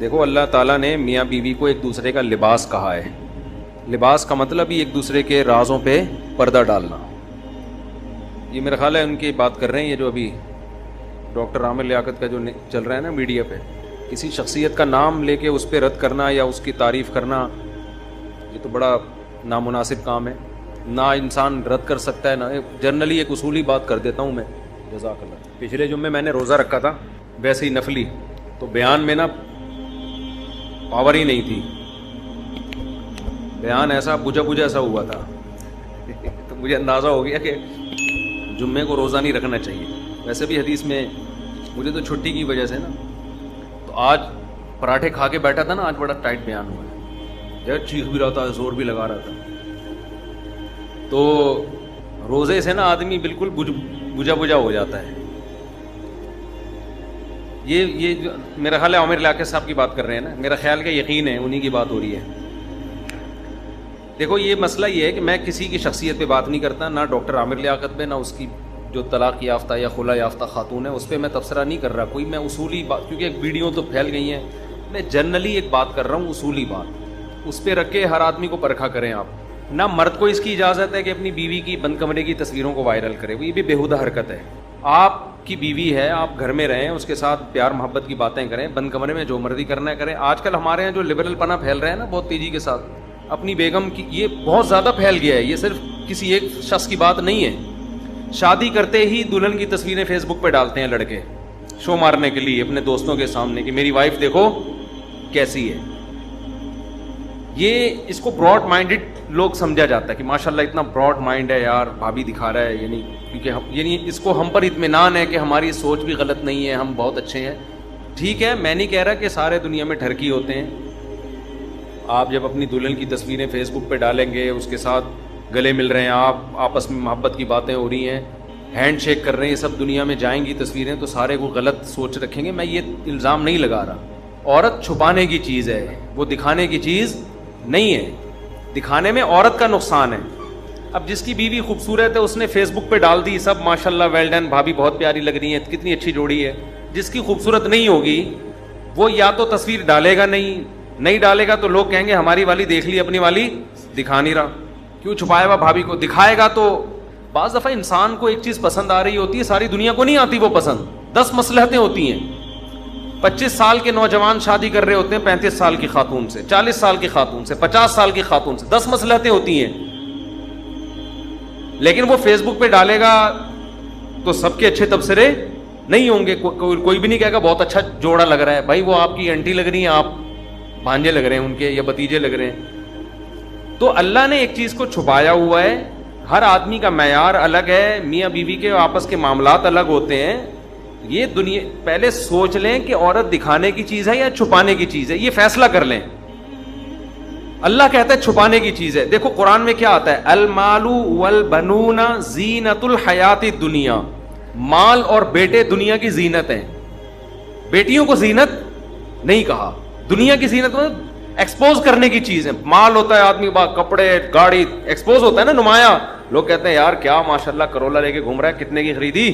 دیکھو اللہ تعالیٰ نے میاں بیوی کو ایک دوسرے کا لباس کہا ہے. لباس کا مطلب ہی ایک دوسرے کے رازوں پہ پردہ ڈالنا. یہ میرا خیال ہے ان کی بات کر رہے ہیں, یہ جو ابھی ڈاکٹر عامر لیاقت کا جو چل رہا ہے نا میڈیا پہ, کسی شخصیت کا نام لے کے اس پہ رد کرنا یا اس کی تعریف کرنا, یہ تو بڑا نامناسب کام ہے. نہ انسان رد کر سکتا ہے, نہ جنرلی ایک اصولی بات کر دیتا ہوں میں. جزاک اللہ. پچھلے جمعے میں نے روزہ رکھا تھا, ویسے ہی نفلی, تو بیان میں نا پاور ہی نہیں تھی, بیان ایسا بجھا سا ہوا تھا تو مجھے اندازہ ہو گیا کہ جمعے کو روزہ نہیں رکھنا چاہیے. ویسے بھی حدیث میں مجھے تو چھٹی کی وجہ سے نا, تو آج پراٹھے کھا کے بیٹھا تھا نا, آج بڑا ٹائٹ بیان ہوا ہے, جب چیخ بھی رہا تھا, زور بھی لگا رہا تھا. تو روزے سے نا آدمی بالکل بجھا ہو جاتا ہے. یہ جو میرا خیال ہے عامر لیاقت صاحب کی بات کر رہے ہیں نا, میرا خیال کا یقین ہے انہی کی بات ہو رہی ہے. دیکھو یہ مسئلہ یہ ہے کہ میں کسی کی شخصیت پہ بات نہیں کرتا, نہ ڈاکٹر عامر لیاقت پہ, نہ اس کی جو طلاق یافتہ یا خلا یافتہ خاتون ہے اس پہ میں تبصرہ نہیں کر رہا کوئی. میں اصولی بات, کیونکہ ایک ویڈیو تو پھیل گئی ہیں, میں جنرلی ایک بات کر رہا ہوں, اصولی بات, اس پہ رکھ کے ہر آدمی کو پرکھا کریں آپ. نہ مرد کو اس کی اجازت ہے کہ اپنی بیوی کی بند کمرے کی تصویروں کو وائرل کرے, یہ بھی بیہودہ حرکت ہے. آپ کی بیوی ہے, آپ گھر میں رہیں, اس کے ساتھ پیار محبت کی باتیں کریں, بند کمرے میں جو مرضی کرنا ہے کریں. آج کل ہمارے یہاں جو لبرل پنا پھیل رہا ہے نا بہت تیزی کے ساتھ, اپنی بیگم کی, یہ بہت زیادہ پھیل گیا ہے. یہ صرف کسی ایک شخص کی بات نہیں ہے. شادی کرتے ہی دلہن کی تصویریں فیس بک پہ ڈالتے ہیں لڑکے, شو مارنے کے لیے اپنے دوستوں کے سامنے کہ میری وائف دیکھو کیسی ہے. یہ اس کو براڈ مائنڈڈ لوگ سمجھا جاتا ہے کہ ماشاءاللہ اتنا براڈ مائنڈ ہے یار, بھابھی دکھا رہا ہے, یعنی کیونکہ یعنی اس کو ہم پر اطمینان ہے کہ ہماری سوچ بھی غلط نہیں ہے, ہم بہت اچھے ہیں. ٹھیک ہے, میں نہیں کہہ رہا کہ سارے دنیا میں ٹھرکی ہوتے ہیں. آپ جب اپنی دلہن کی تصویریں فیس بک پہ ڈالیں گے, اس کے ساتھ گلے مل رہے ہیں آپ, آپس میں محبت کی باتیں ہو رہی ہیں, ہینڈ شیک کر رہے ہیں, یہ سب دنیا میں جائیں گی تصویریں, تو سارے کو غلط سوچ رکھیں گے. میں یہ الزام نہیں لگا رہا. عورت چھپانے کی چیز ہے, وہ دکھانے کی چیز نہیں ہے. دکھانے میں عورت کا نقصان ہے. اب جس کی بیوی خوبصورت ہے اس نے فیس بک پہ ڈال دی, سب ماشاءاللہ ویل ڈن, بھابھی بہت پیاری لگ رہی ہیں, کتنی اچھی جوڑی ہے. جس کی خوبصورت نہیں ہوگی وہ یا تو تصویر ڈالے گا نہیں ڈالے گا, تو لوگ کہیں گے ہماری والی دیکھ لی, اپنی والی دکھا نہیں رہا, کیوں چھپایا ہوا بھابھی کو. دکھائے گا تو بعض دفعہ انسان کو ایک چیز پسند آ رہی ہوتی ہے, ساری دنیا کو نہیں آتی وہ پسند. 10 مصلحتیں ہوتی ہیں. 25 سال کے نوجوان شادی کر رہے ہوتے ہیں 35 سال کی خاتون سے, 40 سال کی خاتون سے, 50 سال کی خاتون سے. 10 مصلحتیں ہوتی ہیں, لیکن وہ فیس بک پہ ڈالے گا تو سب کے اچھے تبصرے نہیں ہوں گے. کوئی بھی نہیں کہے گا بہت اچھا جوڑا لگ رہا ہے. بھائی وہ آپ کی انٹی لگ رہی ہیں, آپ بھانجے لگ رہے ہیں ان کے, یا بتیجے لگ رہے ہیں. تو اللہ نے ایک چیز کو چھپایا ہوا ہے. ہر آدمی کا معیار الگ ہے, میاں بیوی کے آپس کے معاملات الگ ہوتے ہیں. یہ دنیا پہلے سوچ لیں کہ عورت دکھانے کی چیز ہے یا چھپانے کی چیز ہے, یہ فیصلہ کر لیں. اللہ کہتا ہے چھپانے کی چیز ہے. دیکھو قرآن میں کیا آتا ہے, المال والبنون زینت الحیات الدنیا, مال اور بیٹے دنیا کی زینت ہیں. بیٹیوں کو زینت نہیں کہا, دنیا کی زینت ایکسپوز کرنے کی چیز ہے. مال ہوتا ہے آدمی با کپڑے گاڑی ایکسپوز ہوتا ہے نا, نمایاں. لوگ کہتے ہیں یار کیا ماشاءاللہ کرولا لے کے گھوم رہا ہے, کتنے کی خریدی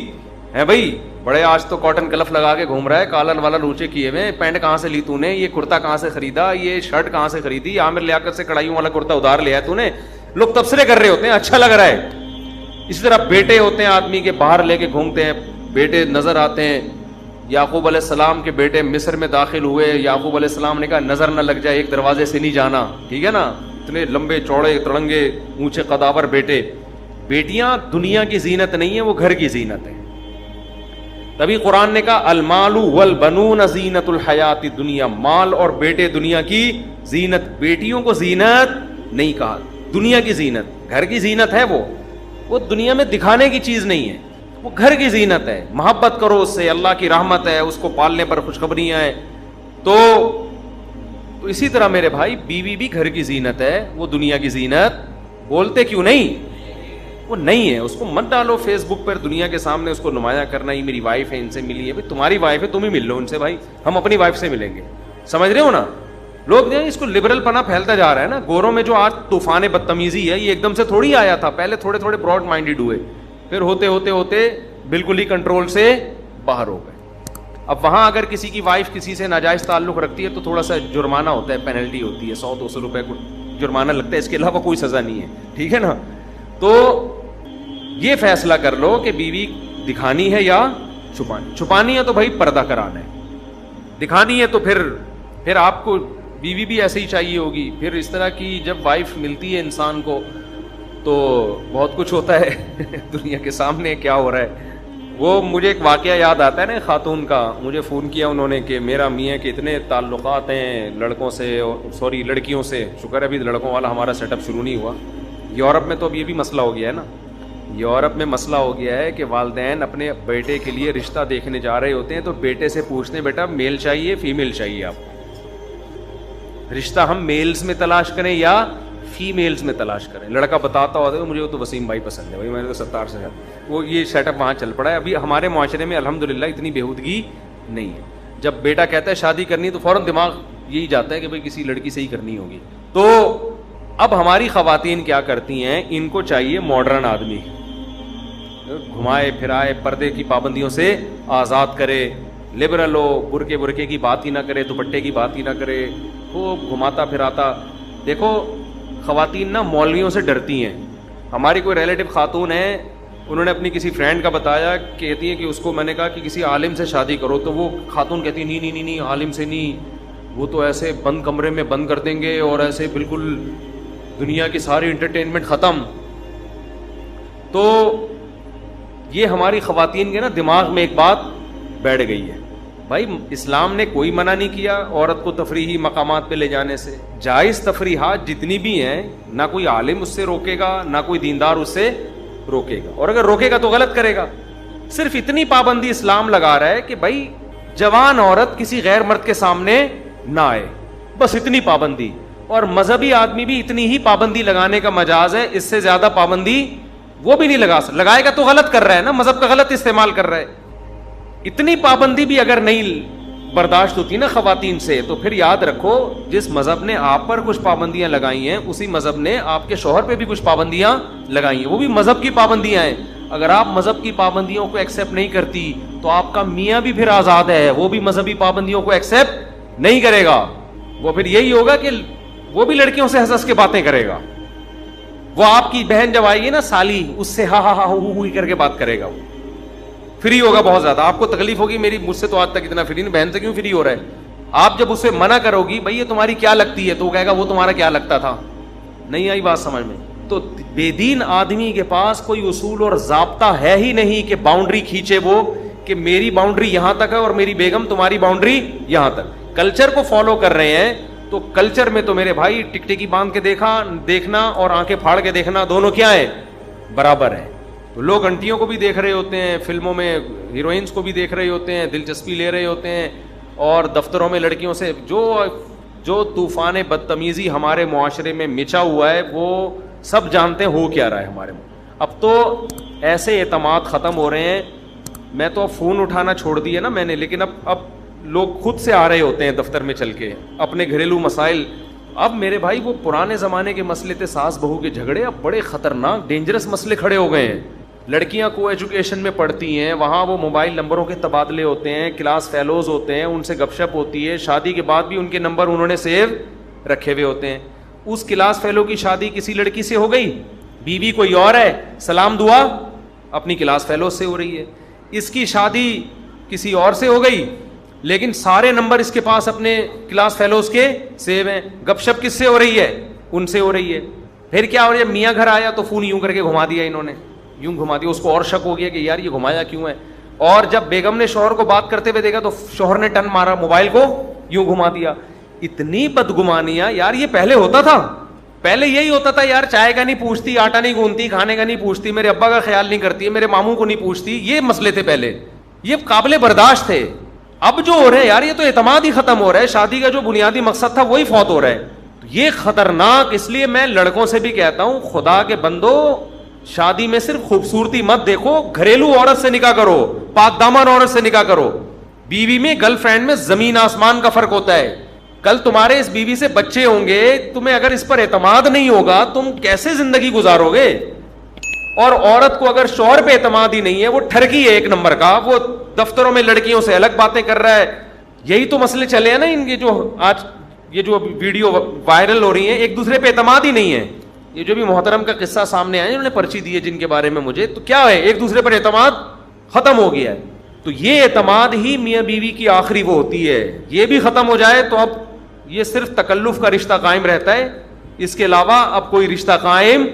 ہے بھائی, بڑے آج تو کاٹن کلف لگا کے گھوم رہا ہے, کالر والا لوچے کیے ہوئے, پینٹ کہاں سے لی تو نے, یہ کرتا کہاں سے خریدا, یہ شرٹ کہاں سے خریدی, عامر لیاقت سے کڑھائیوں والا کرتا ادھار لیا تو نے. لوگ تبصرے کر رہے ہوتے ہیں, اچھا لگ رہا ہے. اسی طرح بیٹے ہوتے ہیں آدمی کے, باہر لے کے گھومتے ہیں, بیٹے نظر آتے ہیں. یعقوب علیہ السلام کے بیٹے مصر میں داخل ہوئے, یعقوب علیہ السلام نے کہا نظر نہ لگ جائے, ایک دروازے سے نہیں جانا, ٹھیک ہے نا. اتنے لمبے چوڑے تڑنگے اونچے قداور بیٹے. بیٹیاں دنیا کی زینت نہیں ہے, وہ گھر کی زینت ہے. تبھی قرآن نے کہا المال والبنون زینت الحیات الدنیا, مال اور بیٹے دنیا کی زینت. بیٹیوں کو زینت نہیں کہا, دنیا کی زینت. گھر کی زینت ہے وہ دنیا میں دکھانے کی چیز نہیں ہے, وہ گھر کی زینت ہے. محبت کرو اس سے, اللہ کی رحمت ہے, اس کو پالنے پر خوشخبریاں ہیں. تو اسی طرح میرے بھائی بیوی بھی گھر کی زینت ہے, وہ دنیا کی زینت بولتے کیوں نہیں, وہ نہیں ہے. اس کو مت ڈالو فیس بک پر دنیا کے سامنے, اس کو نمایاں کرنا ہی میری وائف ہے, ان سے ملی ہے. بھائی تمہاری وائف ہے, تم ہی مل لو ان سے, بھائی ہم اپنی وائف سے ملیں گے. سمجھ رہے ہو نا. لوگ اس کو لبرل پنا پھیلتا جا رہا ہے نا. گوروں میں جو آج طوفان بدتمیزی ہے یہ ایک دم سے تھوڑی آیا تھا, پہلے تھوڑے تھوڑے براڈ مائنڈیڈ ہوئے, پھر ہوتے ہوتے ہوتے بالکل ہی کنٹرول سے باہر ہو گئے. اب وہاں اگر کسی کی وائف کسی سے ناجائز تعلق رکھتی ہے تو تھوڑا سا جرمانہ ہوتا ہے, پینلٹی ہوتی ہے, 100-200 روپے کو جرمانہ لگتا ہے, اس کے علاوہ کوئی سزا نہیں ہے, ٹھیک ہے نا. تو یہ فیصلہ کر لو کہ بیوی دکھانی ہے یا چھپانی. چھپانی ہے تو بھائی پردہ کرانا ہے, دکھانی ہے تو پھر آپ کو بیوی بھی ایسے ہی چاہیے ہوگی. پھر اس طرح کی جب وائف ملتی ہے انسان کو تو بہت کچھ ہوتا ہے دنیا کے سامنے کیا ہو رہا ہے. وہ مجھے ایک واقعہ یاد آتا ہے نا, خاتون کا, مجھے فون کیا انہوں نے کہ میرا میاں کے اتنے تعلقات ہیں لڑکوں سے, سوری لڑکیوں سے, شکر ہے ابھی لڑکوں والا ہمارا سیٹ اپ شروع نہیں ہوا. یورپ میں تو اب یہ بھی مسئلہ ہو گیا ہے نا, یورپ میں مسئلہ ہو گیا ہے کہ والدین اپنے بیٹے کے لیے رشتہ دیکھنے جا رہے ہوتے ہیں تو بیٹے سے پوچھتے ہیں بیٹا میل چاہیے فیمیل چاہیے, آپ کو رشتہ ہم میلز میں تلاش کریں یا فیمیلز میں تلاش کریں. لڑکا بتاتا ہوتا ہے مجھے تو وسیم بھائی پسند ہے, بھائی میں نے تو 70 سے وہ یہ سیٹ اپ وہاں چل پڑا ہے. ابھی ہمارے معاشرے میں الحمدللہ اتنی بےہودگی نہیں ہے. جب بیٹا کہتا ہے شادی کرنی تو فوراً دماغ یہی جاتا ہے کہ بھائی کسی لڑکی سے ہی کرنی ہوگی. تو اب ہماری خواتین کیا کرتی ہیں, ان کو چاہیے ماڈرن آدمی, گھمائے پھرائے, پردے کی پابندیوں سے آزاد کرے, لبرل ہو, برقعے کی بات ہی نہ کرے, دوپٹے کی بات ہی نہ کرے, خوب گھماتا پھراتا. دیکھو خواتین نا مولویوں سے ڈرتی ہیں. ہماری کوئی ریلیٹو خاتون ہے, انہوں نے اپنی کسی فرینڈ کا بتایا, کہتی ہے کہ اس کو میں نے کہا کہ کسی عالم سے شادی کرو, تو وہ خاتون کہتی نہیں عالم سے نہیں, وہ تو ایسے بند کمرے میں بند کر دیں گے اور ایسے بالکل دنیا کی ساری انٹرٹینمنٹ ختم. تو یہ ہماری خواتین کے نا دماغ میں ایک بات بیٹھ گئی ہے. بھائی اسلام نے کوئی منع نہیں کیا عورت کو تفریحی مقامات پہ لے جانے سے. جائز تفریحات جتنی بھی ہیں, نہ کوئی عالم اس سے روکے گا نہ کوئی دیندار اس سے روکے گا, اور اگر روکے گا تو غلط کرے گا. صرف اتنی پابندی اسلام لگا رہا ہے کہ بھائی جوان عورت کسی غیر مرد کے سامنے نہ آئے, بس اتنی پابندی. اور مذہبی آدمی بھی اتنی ہی پابندی لگانے کا مجاز ہے, اس سے زیادہ پابندی وہ بھی نہیں لگائے گا تو غلط کر رہا ہے نا, مذہب کا غلط استعمال کر رہا ہے. اتنی پابندی بھی اگر نہیں برداشت ہوتی نا خواتین سے, تو پھر یاد رکھو جس مذہب نے آپ پر کچھ پابندیاں لگائی ہیں اسی مذہب نے آپ کے شوہر پہ بھی کچھ پابندیاں لگائی ہیں, وہ بھی مذہب کی پابندیاں ہیں. اگر آپ مذہب کی پابندیوں کو ایکسیپٹ نہیں کرتی تو آپ کا میاں بھی پھر آزاد ہے, وہ بھی مذہبی پابندیوں کو ایکسیپٹ نہیں کرے گا. وہ پھر یہی ہوگا کہ وہ بھی لڑکیوں سے ہنس ہنس کے باتیں کرے گا. وہ آپ کی بہن جب آئے گی نا سالی, اس سے ہا ہا ہا ہوئی کر کے بات کرے گا, وہ فری ہوگا بہت زیادہ. آپ کو تکلیف ہوگی, میری مجھ سے تو آج تک اتنا فری نہیں, بہن سے کیوں فری ہو رہا ہے. آپ جب اس سے منع کرو گی بھائی یہ تمہاری کیا لگتی ہے, تو وہ کہے گا وہ تمہارا کیا لگتا تھا. نہیں آئی بات سمجھ میں. تو بے دین آدمی کے پاس کوئی اصول اور ضابطہ ہے ہی نہیں کہ باؤنڈری کھینچے وہ, کہ میری باؤنڈری یہاں تک ہے اور میری بیگم تمہاری باؤنڈری یہاں تک. کلچر کو فالو کر رہے ہیں تو کلچر میں تو میرے بھائی ٹکٹکی باندھ کے دیکھنا اور آنکھیں پھاڑ کے دیکھنا دونوں کیا ہے, برابر ہے. تو لوگ انٹیوں کو بھی دیکھ رہے ہوتے ہیں, فلموں میں ہیروئنس کو بھی دیکھ رہے ہوتے ہیں, دلچسپی لے رہے ہوتے ہیں, اور دفتروں میں لڑکیوں سے جو طوفان بدتمیزی ہمارے معاشرے میں مچا ہوا ہے وہ سب جانتے ہیں ہو کیا رہا ہے ہمارے میں. اب تو ایسے اعتماد ختم ہو رہے ہیں. میں تو فون اٹھانا چھوڑ دیا نا میں نے, لیکن اب لوگ خود سے آ رہے ہوتے ہیں دفتر میں چل کے اپنے گھریلو مسائل. اب میرے بھائی وہ پرانے زمانے کے مسئلے تھے ساس بہو کے جھگڑے, اب بڑے خطرناک ڈینجرس مسئلے کھڑے ہو گئے ہیں. لڑکیاں کو ایجوکیشن میں پڑھتی ہیں, وہاں وہ موبائل نمبروں کے تبادلے ہوتے ہیں, کلاس فیلوز ہوتے ہیں, ان سے گپ شپ ہوتی ہے, شادی کے بعد بھی ان کے نمبر انہوں نے سیو رکھے ہوئے ہوتے ہیں. اس کلاس فیلو کی شادی کسی لڑکی سے ہو گئی, بیوی کوئی اور ہے, سلام دعا اپنی کلاس فیلو سے ہو رہی ہے. اس کی شادی کسی اور سے ہو گئی, لیکن سارے نمبر اس کے پاس اپنے کلاس فیلوز کے سیو ہیں. گپ شپ کس سے ہو رہی ہے, ان سے ہو رہی ہے. پھر کیا ہو رہا ہے, میاں گھر آیا تو فون یوں کر کے گھما دیا انہوں نے, یوں گھما دیا. اس کو اور شک ہو گیا کہ یار یہ گھمایا کیوں ہے. اور جب بیگم نے شوہر کو بات کرتے ہوئے دیکھا تو شوہر نے ٹن مارا, موبائل کو یوں گھما دیا. اتنی بدگمانیاں یار, یہ پہلے ہوتا تھا. پہلے یہی ہوتا تھا یار, چائے کا نہیں پوچھتی, آٹا نہیں گوندتی, کھانے کا نہیں پوچھتی, میرے ابا کا خیال نہیں کرتی, میرے ماموں کو نہیں پوچھتی. یہ مسئلے تھے پہلے, یہ قابل برداشت تھے. اب جو ہو رہے ہیں یار, یہ تو اعتماد ہی ختم ہو رہا ہے. شادی کا جو بنیادی مقصد تھا وہی فوت ہو رہا ہے. یہ خطرناک. اس لیے میں لڑکوں سے بھی کہتا ہوں, خدا کے بندو, شادی میں صرف خوبصورتی مت دیکھو, گھریلو عورت سے نکاح کرو, پاک دامن عورت سے نکاح کرو. بیوی میں گرل فرینڈ میں زمین آسمان کا فرق ہوتا ہے. کل تمہارے اس بیوی سے بچے ہوں گے, تمہیں اگر اس پر اعتماد نہیں ہوگا تم کیسے زندگی گزارو گے. اور عورت کو اگر شوہر پہ اعتماد ہی نہیں ہے, وہ ٹھرکی ہے ایک نمبر کا, وہ دفتروں میں لڑکیوں سے الگ باتیں کر رہا ہے. یہی تو مسئلے چلے ہیں نا ان کے, جو آج یہ جو ویڈیو وائرل ہو رہی ہیں, ایک دوسرے پہ اعتماد ہی نہیں ہے. یہ جو بھی محترم کا قصہ سامنے آیا, انہوں نے پرچی دی ہے جن کے بارے میں مجھے, تو کیا ہے, ایک دوسرے پر اعتماد ختم ہو گیا ہے. تو یہ اعتماد ہی میاں بیوی کی آخری وہ ہوتی ہے. یہ بھی ختم ہو جائے تو اب یہ صرف تکلف کا رشتہ قائم رہتا ہے, اس کے علاوہ اب کوئی رشتہ قائم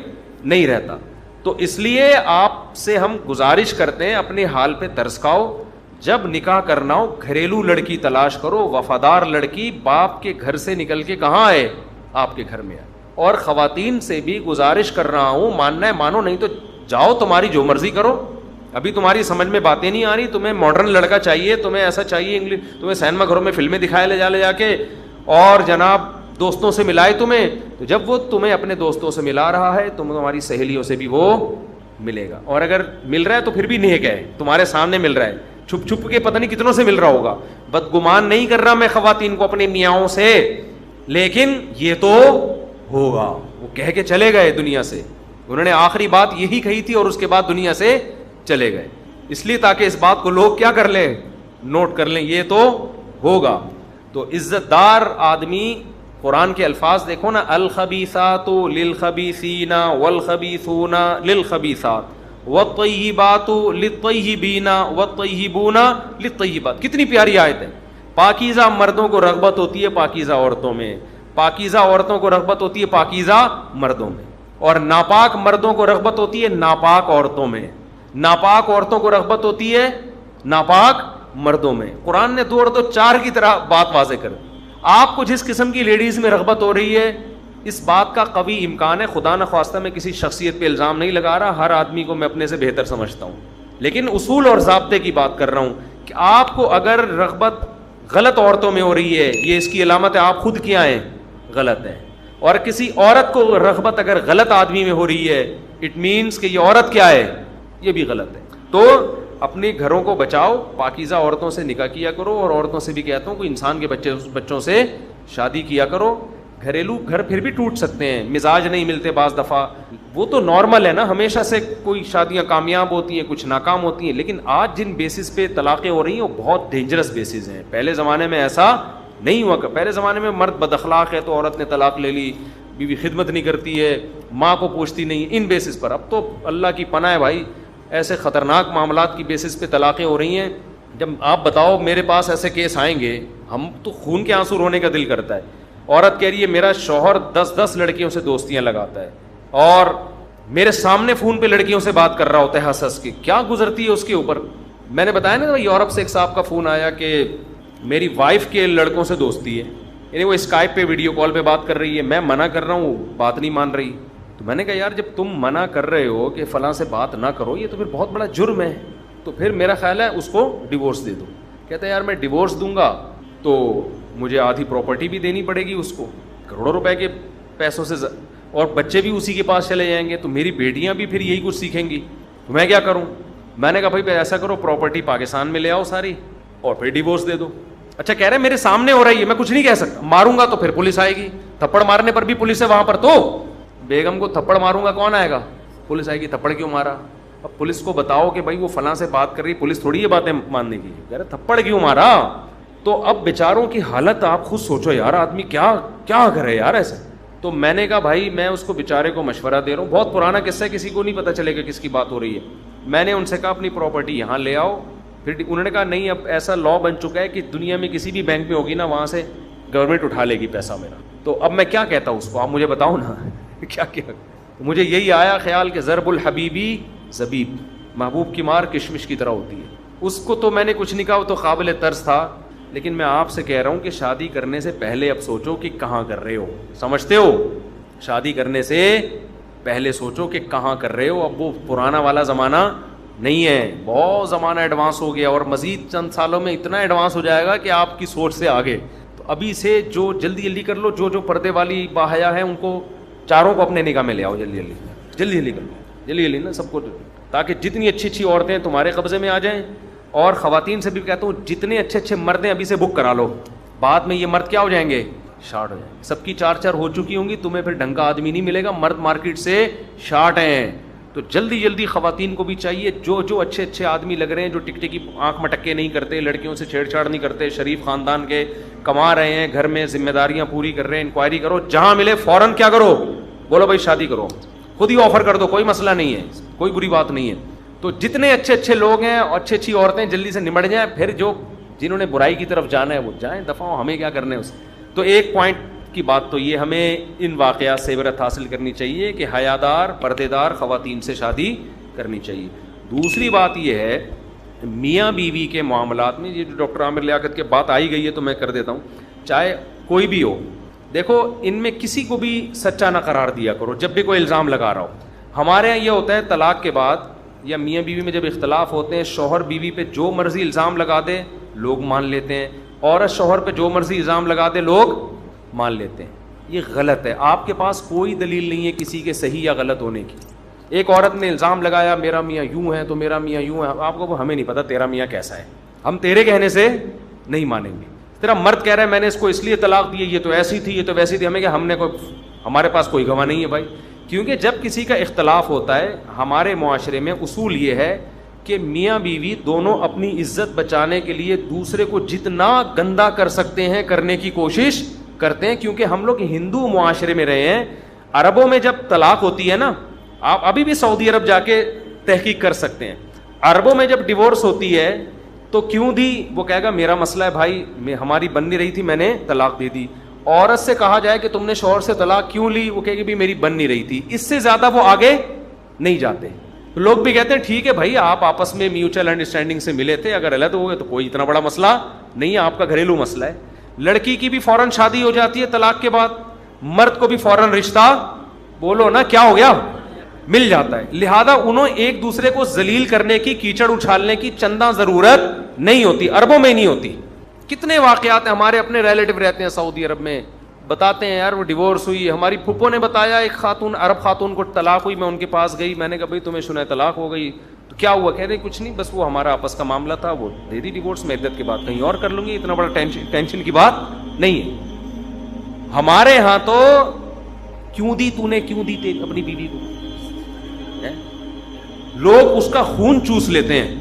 نہیں رہتا. تو اس لیے آپ سے ہم گزارش کرتے ہیں, اپنے حال پہ ترس کھاؤ. جب نکاح کرنا ہو گھریلو لڑکی تلاش کرو, وفادار لڑکی, باپ کے گھر سے نکل کے کہاں آئے, آپ کے گھر میں آئے. اور خواتین سے بھی گزارش کر رہا ہوں, ماننا ہے مانو, نہیں تو جاؤ تمہاری جو مرضی کرو. ابھی تمہاری سمجھ میں باتیں نہیں آ رہی, تمہیں ماڈرن لڑکا چاہیے, تمہیں ایسا چاہیے انگلش, تمہیں سینما گھروں میں فلمیں دکھائے لے جا کے, اور جناب دوستوں سے ملائے تمہیں. تو جب وہ تمہیں اپنے دوستوں سے ملا رہا ہے, تمہاری سہیلیوں سے بھی وہ ملے گا. اور اگر مل رہا ہے تو پھر بھی نیک ہے, تمہارے سامنے مل رہا ہے, چھپ چھپ کے پتہ نہیں کتنوں سے مل رہا ہوگا. بدگمان نہیں کر رہا میں خواتین کو اپنے میاؤں سے, لیکن یہ تو ہوگا. وہ کہہ کے چلے گئے دنیا سے, انہوں نے آخری بات یہی کہی تھی, اور اس کے بعد دنیا سے چلے گئے. اس لیے تاکہ اس بات کو لوگ کیا کر لیں, نوٹ کر لیں, یہ تو ہوگا. تو عزت دار آدمی, قرآن کے الفاظ دیکھو نا, الخبیثات للخبیثین والخبیثون للخبیثات والطیبات للطیبین والطیبون للطیبات. کتنی پیاری آیت ہے. پاکیزہ مردوں کو رغبت ہوتی ہے پاکیزہ عورتوں میں, پاکیزہ عورتوں کو رغبت ہوتی ہے پاکیزہ مردوں میں, اور ناپاک مردوں کو رغبت ہوتی ہے ناپاک عورتوں میں, ناپاک عورتوں کو رغبت ہوتی ہے ناپاک مردوں میں. قرآن نے 2 اور 2 4 کی طرح بات واضح کر دی. آپ کو جس قسم کی لیڈیز میں رغبت ہو رہی ہے, اس بات کا قوی امکان ہے, خدا نخواستہ میں کسی شخصیت پہ الزام نہیں لگا رہا, ہر آدمی کو میں اپنے سے بہتر سمجھتا ہوں, لیکن اصول اور ضابطے کی بات کر رہا ہوں کہ آپ کو اگر رغبت غلط عورتوں میں ہو رہی ہے, یہ اس کی علامت ہے آپ خود کیا ہیں, غلط ہے. اور کسی عورت کو رغبت اگر غلط آدمی میں ہو رہی ہے, اٹ مینس کہ یہ عورت کیا ہے, یہ بھی غلط ہے. تو اپنے گھروں کو بچاؤ, پاکیزہ عورتوں سے نکاح کیا کرو, اور عورتوں سے بھی کہتا ہوں کہ انسان کے بچوں سے شادی کیا کرو. گھریلو گھر پھر بھی ٹوٹ سکتے ہیں, مزاج نہیں ملتے بعض دفعہ, وہ تو نارمل ہے نا, ہمیشہ سے کوئی شادیاں کامیاب ہوتی ہیں, کچھ ناکام ہوتی ہیں. لیکن آج جن بیسس پہ طلاقیں ہو رہی ہیں وہ بہت ڈینجرس بیسز ہیں. پہلے زمانے میں ایسا نہیں ہوا. پہلے زمانے میں مرد بد اخلاق ہے تو عورت نے طلاق لے لی, بیوی خدمت نہیں کرتی ہے, ماں کو پوچھتی نہیں, ان بیسس پر. اب تو اللہ کی پناہ ہے بھائی, ایسے خطرناک معاملات کی بیسس پہ طلاقیں ہو رہی ہیں. جب آپ بتاؤ میرے پاس ایسے کیس آئیں گے, ہم تو خون کے آنسو رونے کا دل کرتا ہے. عورت کہہ رہی ہے میرا شوہر 10 لڑکیوں سے دوستیاں لگاتا ہے, اور میرے سامنے فون پہ لڑکیوں سے بات کر رہا ہوتا ہے ہنس ہنس کے. کیا گزرتی ہے اس کے اوپر. میں نے بتایا نا یورپ سے ایک صاحب کا فون آیا کہ میری وائف کے لڑکوں سے دوستی ہے, یعنی وہ اسکائپ پہ ویڈیو کال پہ بات کر رہی ہے, میں منع کر رہا ہوں, بات نہیں مان رہی. تو میں نے کہا یار جب تم منع کر رہے ہو کہ فلاں سے بات نہ کرو, یہ تو پھر بہت بڑا جرم ہے, تو پھر میرا خیال ہے اس کو ڈیورس دے دو. کہتا ہے یار میں ڈیورس دوں گا تو مجھے آدھی پراپرٹی بھی دینی پڑے گی اس کو, کروڑوں روپے کے پیسوں سے, اور بچے بھی اسی کے پاس چلے جائیں گے, تو میری بیٹیاں بھی پھر یہی کچھ سیکھیں گی, تو میں کیا کروں. میں نے کہا بھائی ایسا کرو پراپرٹی پاکستان میں لے آؤ ساری, اور پھر ڈیورس دے دو. اچھا کہہ رہے میرے سامنے ہو رہی ہے, میں کچھ نہیں کہہ سکتا, ماروں گا تو پھر پولیس آئے گی, تھپڑ مارنے پر بھی پولیس ہے وہاں پر, تو بیگم کو تھپڑ ماروں گا کون آئے گا, پولیس آئے گی. تھپڑ کیوں مارا, اب پولیس کو بتاؤ کہ بھائی وہ فلاں سے بات کر رہی, پولیس تھوڑی یہ باتیں ماننے کی, کہہ رہے تھپڑ کیوں مارا. تو اب بیچاروں کی حالت آپ خود سوچو یار, آدمی کیا کیا کرے یار ایسے. تو میں نے کہا بھائی میں اس کو بیچارے کو مشورہ دے رہا ہوں, بہت پرانا قصہ ہے, کسی کو نہیں پتہ چلے گا کس کی بات ہو رہی ہے. میں نے ان سے کہا اپنی پراپرٹی یہاں لے آؤ. پھر انہوں نے کہا نہیں, اب ایسا لا بن چکا ہے کہ دنیا میں کسی بھی بینک میں ہوگی نا, وہاں سے گورنمنٹ اٹھا لے گی پیسہ میرا. تو اب میں کیا کہتا ہوں اس کو, آپ مجھے بتاؤ نا کیا کیا. مجھے یہی آیا خیال کہ ضرب الحبیبی زبیب, محبوب کی مار کشمش کی طرح ہوتی ہے. اس کو تو میں نے کچھ نہیں کہا, وہ تو قابل طرز تھا, لیکن میں آپ سے کہہ رہا ہوں کہ شادی کرنے سے پہلے اب سوچو کہ کہاں کر رہے ہو. سمجھتے ہو, شادی کرنے سے پہلے سوچو کہ کہاں کر رہے ہو. اب وہ پرانا والا زمانہ نہیں ہے, بہت زمانہ ایڈوانس ہو گیا, اور مزید چند سالوں میں اتنا ایڈوانس ہو جائے گا کہ آپ کی سوچ سے آگے. تو ابھی سے جو جلدی کر لو, جو پردے والی باحیا ہیں ان کو چاروں کو اپنے نگاہ میں لے آؤ, جلدی کر لو, جلدی نا سب کو, تاکہ جتنی اچھی عورتیں تمہارے قبضے میں آ جائیں. اور خواتین سے بھی کہتا ہوں جتنے اچھے مرد ہیں ابھی سے بک کرا لو, بعد میں یہ مرد کیا ہو جائیں گے, شارٹ ہو جائیں گے. سب کی 4 ہو چکی ہوں گی, تمہیں پھر ڈھنگ کا آدمی نہیں ملے گا. مرد مارکیٹ سے شارٹ ہیں, تو جلدی جلدی خواتین کو بھی چاہیے جو جو اچھے اچھے آدمی لگ رہے ہیں, جو ٹک ٹکی آنکھ مٹکے نہیں کرتے, لڑکیوں سے چھیڑ چھاڑ نہیں کرتے, شریف خاندان کے, کما رہے ہیں, گھر میں ذمہ داریاں پوری کر رہے ہیں, انکوائری کرو, جہاں ملے فوراً کیا کرو, بولو بھائی شادی کرو, خود ہی آفر کر دو, کوئی مسئلہ نہیں ہے, کوئی بری بات نہیں ہے. تو جتنے اچھے اچھے لوگ ہیں اور اچھی اچھی عورتیں جلدی سے نمٹ جائیں, پھر جو جنہوں نے برائی کی طرف جانا ہے وہ جائیں, دفعہ ہو, ہمیں کیا کرنے اس. تو ایک پوائنٹ کی بات تو یہ, ہمیں ان واقعات سے عبرت حاصل کرنی چاہیے کہ حیادار پردے دار خواتین سے شادی کرنی چاہیے. دوسری بات یہ ہے میاں بیوی کے معاملات میں, یہ جو ڈاکٹر عامر لیاقت کی بات آئی گئی ہے تو میں کر دیتا ہوں, چاہے کوئی بھی ہو, دیکھو ان میں کسی کو بھی سچا نہ قرار دیا کرو جب بھی کوئی الزام لگا رہا ہو. ہمارے یہاں یہ ہوتا ہے طلاق کے بعد یا میاں بیوی میں جب اختلاف ہوتے ہیں, شوہر بیوی پہ جو مرضی الزام لگا دے لوگ مان لیتے ہیں, عورت شوہر پہ جو مرضی الزام لگا دے لوگ مان لیتے ہیں. یہ غلط ہے, آپ کے پاس کوئی دلیل نہیں ہے کسی کے صحیح یا غلط ہونے کی. ایک عورت نے الزام لگایا میرا میاں یوں ہے تو میرا میاں یوں ہے, آپ کو ہمیں نہیں پتا تیرا میاں کیسا ہے, ہم تیرے کہنے سے نہیں مانیں گے. تیرا مرد کہہ رہا ہے میں نے اس کو اس لیے طلاق دی, یہ تو ایسی تھی, یہ تو ویسی تھی, ہمیں کیا, ہم نے کوئی, ہمارے پاس کوئی گواہ نہیں ہے بھائی. کیونکہ جب کسی کا اختلاف ہوتا ہے ہمارے معاشرے میں اصول یہ ہے کہ میاں بیوی دونوں اپنی عزت بچانے کے لیے دوسرے کو جتنا گندا کر سکتے ہیں کرنے کی کوشش کرتے ہیں. کیونکہ ہم لوگ ہندو معاشرے میں رہے ہیں, عربوں میں جب طلاق ہوتی ہے نا, آپ ابھی بھی سعودی عرب جا کے تحقیق کر سکتے ہیں, عربوں میں جب ڈیورس ہوتی ہے تو کیوں دی, وہ کہے گا میرا مسئلہ ہے بھائی, ہماری بن نہیں رہی تھی میں نے طلاق دے دی. عورت سے کہا جائے کہ تم نے شوہر سے طلاق کیوں لی, وہ کہے گی بھی میری بن نہیں رہی تھی. اس سے زیادہ وہ آگے نہیں جاتے. لوگ بھی کہتے ہیں ٹھیک ہے بھائی آپ آپس میں میوچل انڈرسٹینڈنگ سے ملے تھے, اگر الگ ہو گئے تو کوئی اتنا بڑا مسئلہ نہیں ہے, آپ کا گھریلو مسئلہ ہے. لڑکی کی بھی فوراً شادی ہو جاتی ہے طلاق کے بعد, مرد کو بھی فوراً رشتہ, بولو نا کیا ہو گیا, مل جاتا ہے. لہذا انہوں ایک دوسرے کو ذلیل کرنے کی, کیچڑ اچھالنے کی چندہ ضرورت نہیں ہوتی, عربوں میں نہیں ہوتی. کتنے واقعات ہیں, ہمارے اپنے ریلیٹو رہتے ہیں سعودی عرب میں, بتاتے ہیں یار وہ ڈیورس ہوئی, ہماری پھپھو نے بتایا ایک خاتون, عرب خاتون کو طلاق ہوئی, میں ان کے پاس گئی, میں نے کہا بھائی تمہیں سنا ہے طلاق ہو گئی, تو کیا ہوا, کہہ رہے کچھ نہیں, بس وہ ہمارا آپس کا معاملہ تھا, وہ دے دی ڈیورس, میں عدت کے بعد کہیں اور کر لوں گی, اتنا بڑا ٹینشن کی بات نہیں ہے. ہمارے ہاں تو کیوں دی, تو نے کیوں دی اپنی بیوی کو, لوگ اس کا خون چوس لیتے ہیں.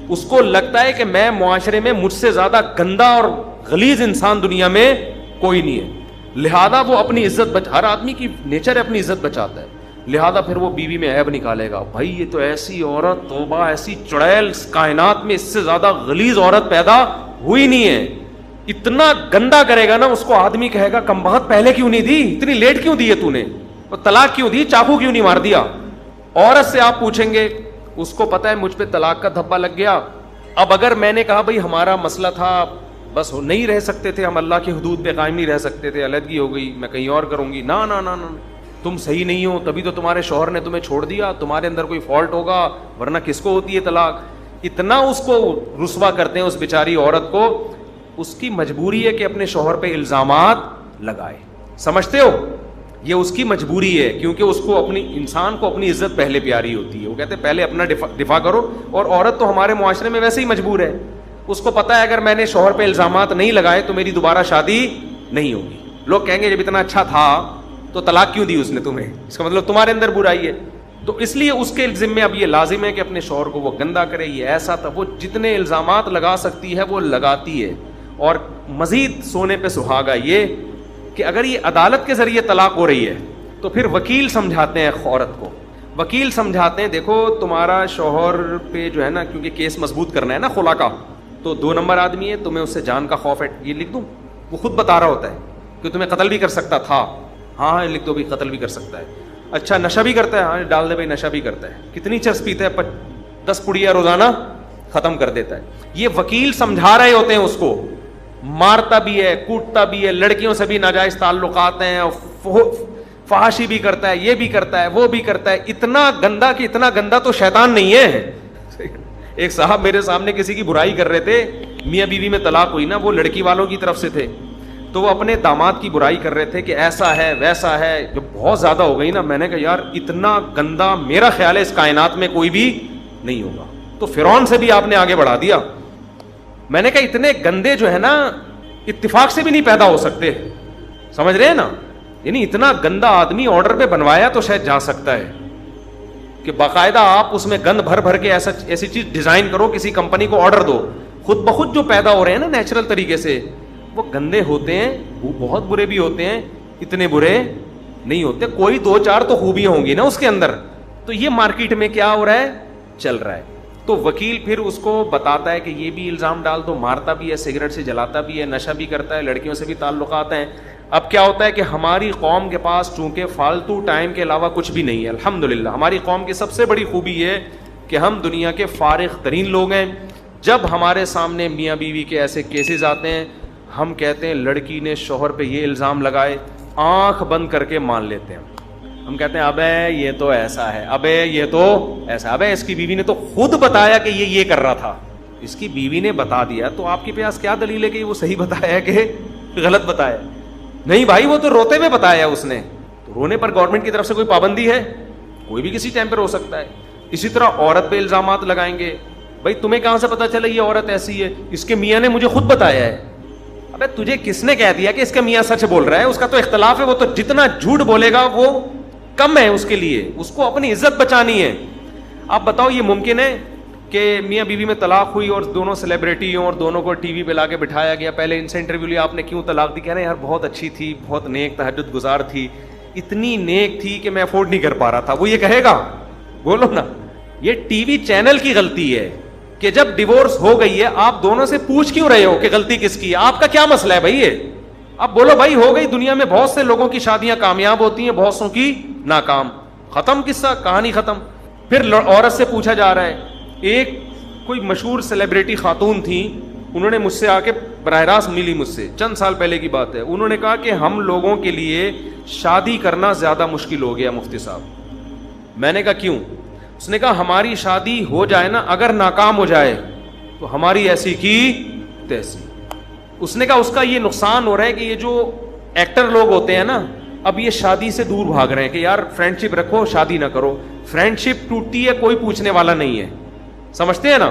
اس کو لگتا ہے کہ میں معاشرے میں مجھ سے زیادہ گندا اور غلیظ انسان دنیا میں کوئی نہیں ہے, لہذا وہ اپنی عزت ہر آدمی کی نیچر ہے اپنی عزت بچاتا ہے, لہذا پھر وہ بیوی میں عیب نکالے گا, بھائی یہ تو ایسی عورت, توبہ, ایسی چڑیل کائنات میں اس سے زیادہ غلیظ عورت پیدا ہوئی نہیں ہے, اتنا گندا کرے گا نا اس کو, آدمی کہے گا کم بخت پہلے کیوں نہیں دی, اتنی لیٹ کیوں دی ہے تو نے, اور طلاق کیوں دی, چاقو کیوں نہیں مار دیا. عورت سے آپ پوچھیں گے, اس کو پتا ہے مجھ پہ طلاق کا دھبا لگ گیا, اب اگر میں نے کہا بھائی ہمارا مسئلہ تھا, بس نہیں رہ سکتے تھے ہم, اللہ کی حدود پہ قائم نہیں رہ سکتے تھے, علیحدگی ہو گئی, میں کہیں اور کروں گی, نا نا نا نا, تم صحیح نہیں ہو تبھی تو تمہارے شوہر نے تمہیں چھوڑ دیا, تمہارے اندر کوئی فالٹ ہوگا, ورنہ کس کو ہوتی ہے طلاق. اتنا اس کو رسوا کرتے ہیں اس بیچاری عورت کو, اس کی مجبوری ہے کہ اپنے شوہر پہ الزامات لگائے, سمجھتے ہو, یہ اس کی مجبوری ہے, کیونکہ اس کو اپنی, انسان کو اپنی عزت پہلے پیاری ہوتی ہے. وہ کہتے ہیں پہلے اپنا دفاع کرو, اور عورت تو ہمارے معاشرے میں ویسے ہی مجبور ہے, اس کو پتا ہے اگر میں نے شوہر پہ الزامات نہیں لگائے تو میری دوبارہ شادی نہیں ہوگی. لوگ کہیں گے جب اتنا اچھا تھا تو طلاق کیوں دی اس نے تمہیں, اس کا مطلب تمہارے اندر برائی ہے. تو اس لیے اس کے ذمہ اب یہ لازم ہے کہ اپنے شوہر کو وہ گندا کرے, یہ ایسا تھا, وہ جتنے الزامات لگا سکتی ہے وہ لگاتی ہے. اور مزید سونے پہ سہاگا یہ کہ اگر یہ عدالت کے ذریعے طلاق ہو رہی ہے تو پھر وکیل سمجھاتے ہیں عورت کو, وکیل سمجھاتے ہیں دیکھو تمہارا شوہر پہ جو ہے نا, کیونکہ کیس مضبوط کرنا ہے نا خلا کا, تو 2 نمبر آدمی ہے, تمہیں اس سے جان کا خوف ہے, یہ لکھ دوں, وہ خود بتا رہا ہوتا ہے کہ تمہیں قتل بھی کر سکتا تھا, ہاں لکھ دو بھی قتل بھی کر سکتا ہے. اچھا نشہ بھی کرتا ہے, ہاں ڈال دے بھائی نشہ بھی کرتا ہے, کتنی چرس پیتا ہے, 10 پڑیاں روزانہ ختم کر دیتا ہے. یہ وکیل سمجھا رہے ہوتے ہیں اس کو, مارتا بھی ہے, کوٹتا بھی ہے, لڑکیوں سے بھی ناجائز تعلقات ہیں, فحاشی بھی کرتا ہے, یہ بھی کرتا ہے, وہ بھی کرتا ہے, اتنا گندا کہ اتنا گندا تو شیطان نہیں ہے. ایک صاحب میرے سامنے کسی کی برائی کر رہے تھے, میاں بیوی میں طلاق ہوئی نا, وہ لڑکی والوں کی طرف سے تھے, تو وہ اپنے داماد کی برائی کر رہے تھے کہ ایسا ہے ویسا ہے, جو بہت زیادہ ہو گئی نا. میں نے کہا یار اتنا گندا میرا خیال ہے اس کائنات میں کوئی بھی نہیں ہوگا, تو فرعون سے بھی آپ نے آگے بڑھا دیا. میں نے کہا اتنے گندے جو ہے نا اتفاق سے بھی نہیں پیدا ہو سکتے, سمجھ رہے ہیں نا, یعنی اتنا گندا آدمی آرڈر پہ بنوایا تو شاید جا سکتا ہے, کہ باقاعدہ آپ اس میں گند بھر بھر کے ایسی چیز ڈیزائن کرو, کسی کمپنی کو آرڈر دو, خود بخود جو پیدا ہو رہے ہیں نا نیچرل طریقے سے, وہ گندے ہوتے ہیں, وہ بہت برے بھی ہوتے ہیں, اتنے برے نہیں ہوتے, کوئی 2-4 تو خوبیاں ہوں گی نا اس کے اندر. تو یہ مارکیٹ میں کیا ہو رہا ہے, چل رہا ہے. تو وکیل پھر اس کو بتاتا ہے کہ یہ بھی الزام ڈال دو, مارتا بھی ہے, سگریٹ سے جلاتا بھی ہے, نشہ بھی کرتا ہے, لڑکیوں سے بھی تعلقات ہیں. اب کیا ہوتا ہے کہ ہماری قوم کے پاس چونکہ فالتو ٹائم کے علاوہ کچھ بھی نہیں ہے, الحمدللہ ہماری قوم کی سب سے بڑی خوبی یہ کہ ہم دنیا کے فارغ ترین لوگ ہیں. جب ہمارے سامنے میاں بیوی کے ایسے کیسز آتے ہیں, ہم کہتے ہیں لڑکی نے شوہر پہ یہ الزام لگائے, آنکھ بند کر کے مان لیتے ہیں. ہم کہتے ہیں ابے یہ تو ایسا ہے, ابے یہ تو ایسا, ابے اس کی بیوی نے تو خود بتایا کہ یہ کر رہا تھا, اس کی بیوی نے بتا دیا, تو آپ کے پاس کیا دلیل ہے کہ وہ صحیح بتایا ہے کہ غلط بتایا؟ نہیں بھائی, وہ تو روتے ہوئے بتایا اس نے. تو رونے پر گورنمنٹ کی طرف سے کوئی پابندی ہے؟ کوئی بھی کسی ٹائم پر ہو سکتا ہے. اسی طرح عورت پہ الزامات لگائیں گے, بھائی تمہیں کہاں سے پتا چلا یہ عورت ایسی ہے, اس کے میاں نے مجھے خود بتایا ہے. ابے تجھے کس نے کہہ دیا کہ اس کا میاں سچ بول رہا ہے؟ اس کا تو اختلاف ہے, وہ تو جتنا جھوٹ بولے گا وہ کم ہے اس کے لیے, اس کو اپنی عزت بچانی ہے. آپ بتاؤ یہ ممکن ہے کہ میاں بیوی میں طلاق ہوئی اور دونوں سیلیبریٹی ہوں اور دونوں کو ٹی وی پہ لا کے بٹھایا گیا, پہلے ان سے انٹرویو لیا, آپ نے کیوں طلاق دی؟ کہہ رہے ہیں یار بہت اچھی تھی, بہت نیک تہجد گزار تھی, اتنی نیک تھی کہ میں افورڈ نہیں کر پا رہا تھا. وہ یہ کہے گا؟ بولو نا. یہ ٹی وی چینل کی غلطی ہے کہ جب ڈیورس ہو گئی ہے آپ دونوں سے پوچھ کیوں رہے ہو کہ غلطی کس کی ہے؟ آپ کا کیا مسئلہ ہے بھائی؟ یہ اب بولو بھائی, ہو گئی. دنیا میں بہت سے لوگوں کی شادیاں کامیاب ہوتی ہیں, بہت سو کی ناکام, ختم قصہ, کہانی ختم. پھر عورت سے پوچھا جا رہا ہے, ایک کوئی مشہور سیلیبریٹی خاتون تھیں, انہوں نے مجھ سے آ کے براہ راست ملی, مجھ سے چند سال پہلے کی بات ہے. انہوں نے کہا کہ ہم لوگوں کے لیے شادی کرنا زیادہ مشکل ہو گیا مفتی صاحب. میں نے کہا کیوں؟ اس نے کہا ہماری شادی ہو جائے نا, اگر ناکام ہو جائے تو ہماری ایسی کی تیسی. اس نے کہا اس کا یہ نقصان ہو رہا ہے کہ یہ جو ایکٹر لوگ ہوتے ہیں نا, اب یہ شادی سے دور بھاگ رہے ہیں کہ یار فرینڈ شپ رکھو, شادی نہ کرو. فرینڈ شپ ٹوٹتی ہے, کوئی پوچھنے والا نہیں ہے, سمجھتے ہیں نا.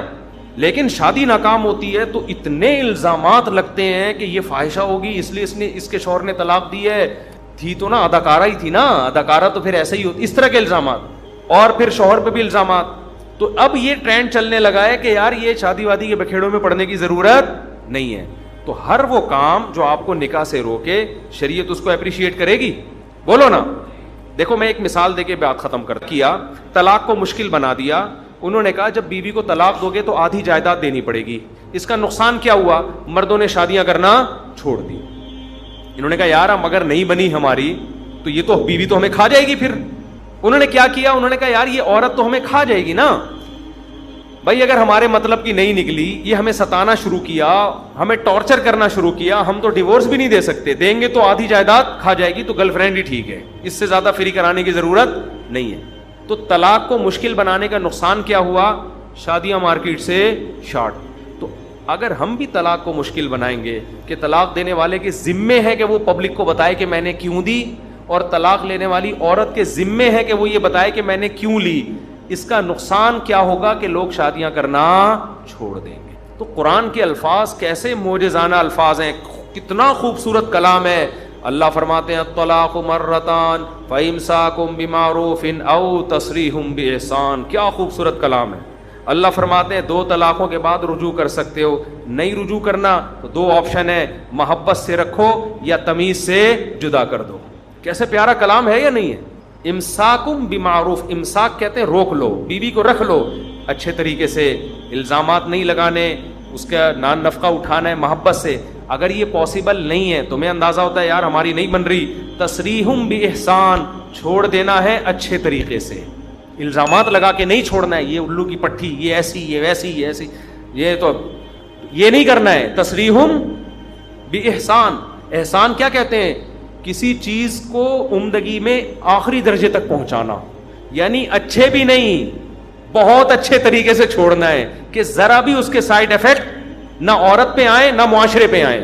لیکن شادی ناکام ہوتی ہے تو اتنے الزامات لگتے ہیں کہ یہ فاحشہ ہوگی, اس لیے اس کے شوہر نے طلاق دی ہے. تھی تو نا اداکارہ ہی تھی نا, اداکارہ تو پھر ایسے ہی ہوتی, اس طرح کے الزامات. اور پھر شوہر پہ بھی الزامات. تو اب یہ ٹرینڈ چلنے لگا ہے کہ یار یہ شادی وادی کے بکھیڑوں میں پڑنے کی ضرورت نہیں ہے. تو ہر وہ کام جو آپ کو نکاح سے روکے, شریعت اس کو اپریشیٹ کرے گی؟ بولو نا. دیکھو میں ایک مثال دے کے بات ختم کیا. طلاق کو مشکل بنا دیا. انہوں نے کہا جب بیوی کو طلاق دو گے تو آدھی جائیداد دینی پڑے گی. اس کا نقصان کیا ہوا؟ مردوں نے شادیاں کرنا چھوڑ دی. انہوں نے کہا یار ہم اگر نہیں بنی ہماری تو یہ تو بیوی تو ہمیں کھا جائے گی. پھر انہوں نے کیا کیا؟ انہوں نے کہا یار یہ عورت تو ہمیں کھا جائے گی نا بھائی, اگر ہمارے مطلب کی نہیں نکلی, یہ ہمیں ستانا شروع کیا, ہمیں ٹارچر کرنا شروع کیا, ہم تو ڈیورس بھی نہیں دے سکتے, دیں گے تو آدھی جائیداد کھا جائے گی, تو گرل فرینڈ ہی ٹھیک ہے, اس سے زیادہ فری کرانے کی ضرورت نہیں ہے. تو طلاق کو مشکل بنانے کا نقصان کیا ہوا؟ شادیاں مارکیٹ سے شارٹ. تو اگر ہم بھی طلاق کو مشکل بنائیں گے کہ طلاق دینے والے کے ذمے ہے کہ وہ پبلک کو بتائے کہ میں نے کیوں دی, اور طلاق لینے والی عورت کے ذمے ہے کہ وہ یہ بتائے کہ میں نے کیوں لی, اس کا نقصان کیا ہوگا کہ لوگ شادیاں کرنا چھوڑ دیں گے. تو قرآن کے الفاظ کیسے معجزانہ الفاظ ہیں, کتنا خوبصورت کلام ہے. اللہ فرماتے ہیں الطلاق مرتان فامساکم بمعروف او تسریح باحسان. کیا خوبصورت کلام ہے. اللہ فرماتے ہیں 2 طلاقوں کے بعد رجوع کر سکتے ہو, نہیں رجوع کرنا تو 2 آپشن ہے, محبت سے رکھو یا تمیز سے جدا کر دو. کیسے پیارا کلام ہے یا نہیں ہے. امساکم بمعروف, امساک کہتے ہیں روک لو, بیوی کو رکھ لو اچھے طریقے سے, الزامات نہیں لگانے, اس کا نان نفقہ اٹھانا ہے محبت سے. اگر یہ پاسبل نہیں ہے, تمہیں اندازہ ہوتا ہے یار ہماری نہیں بن رہی, تسریحم باحسان, چھوڑ دینا ہے اچھے طریقے سے, الزامات لگا کے نہیں چھوڑنا ہے, یہ الو کی پٹھی, یہ ایسی, یہ ویسی, یہ ایسی, یہ تو یہ نہیں کرنا ہے. تسریحم باحسان, احسان کیا کہتے ہیں؟ کسی چیز کو عمدگی میں آخری درجے تک پہنچانا, یعنی اچھے بھی نہیں بہت اچھے طریقے سے چھوڑنا ہے کہ ذرا بھی اس کے سائیڈ ایفیکٹ نہ عورت پہ آئے نہ معاشرے پہ آئے.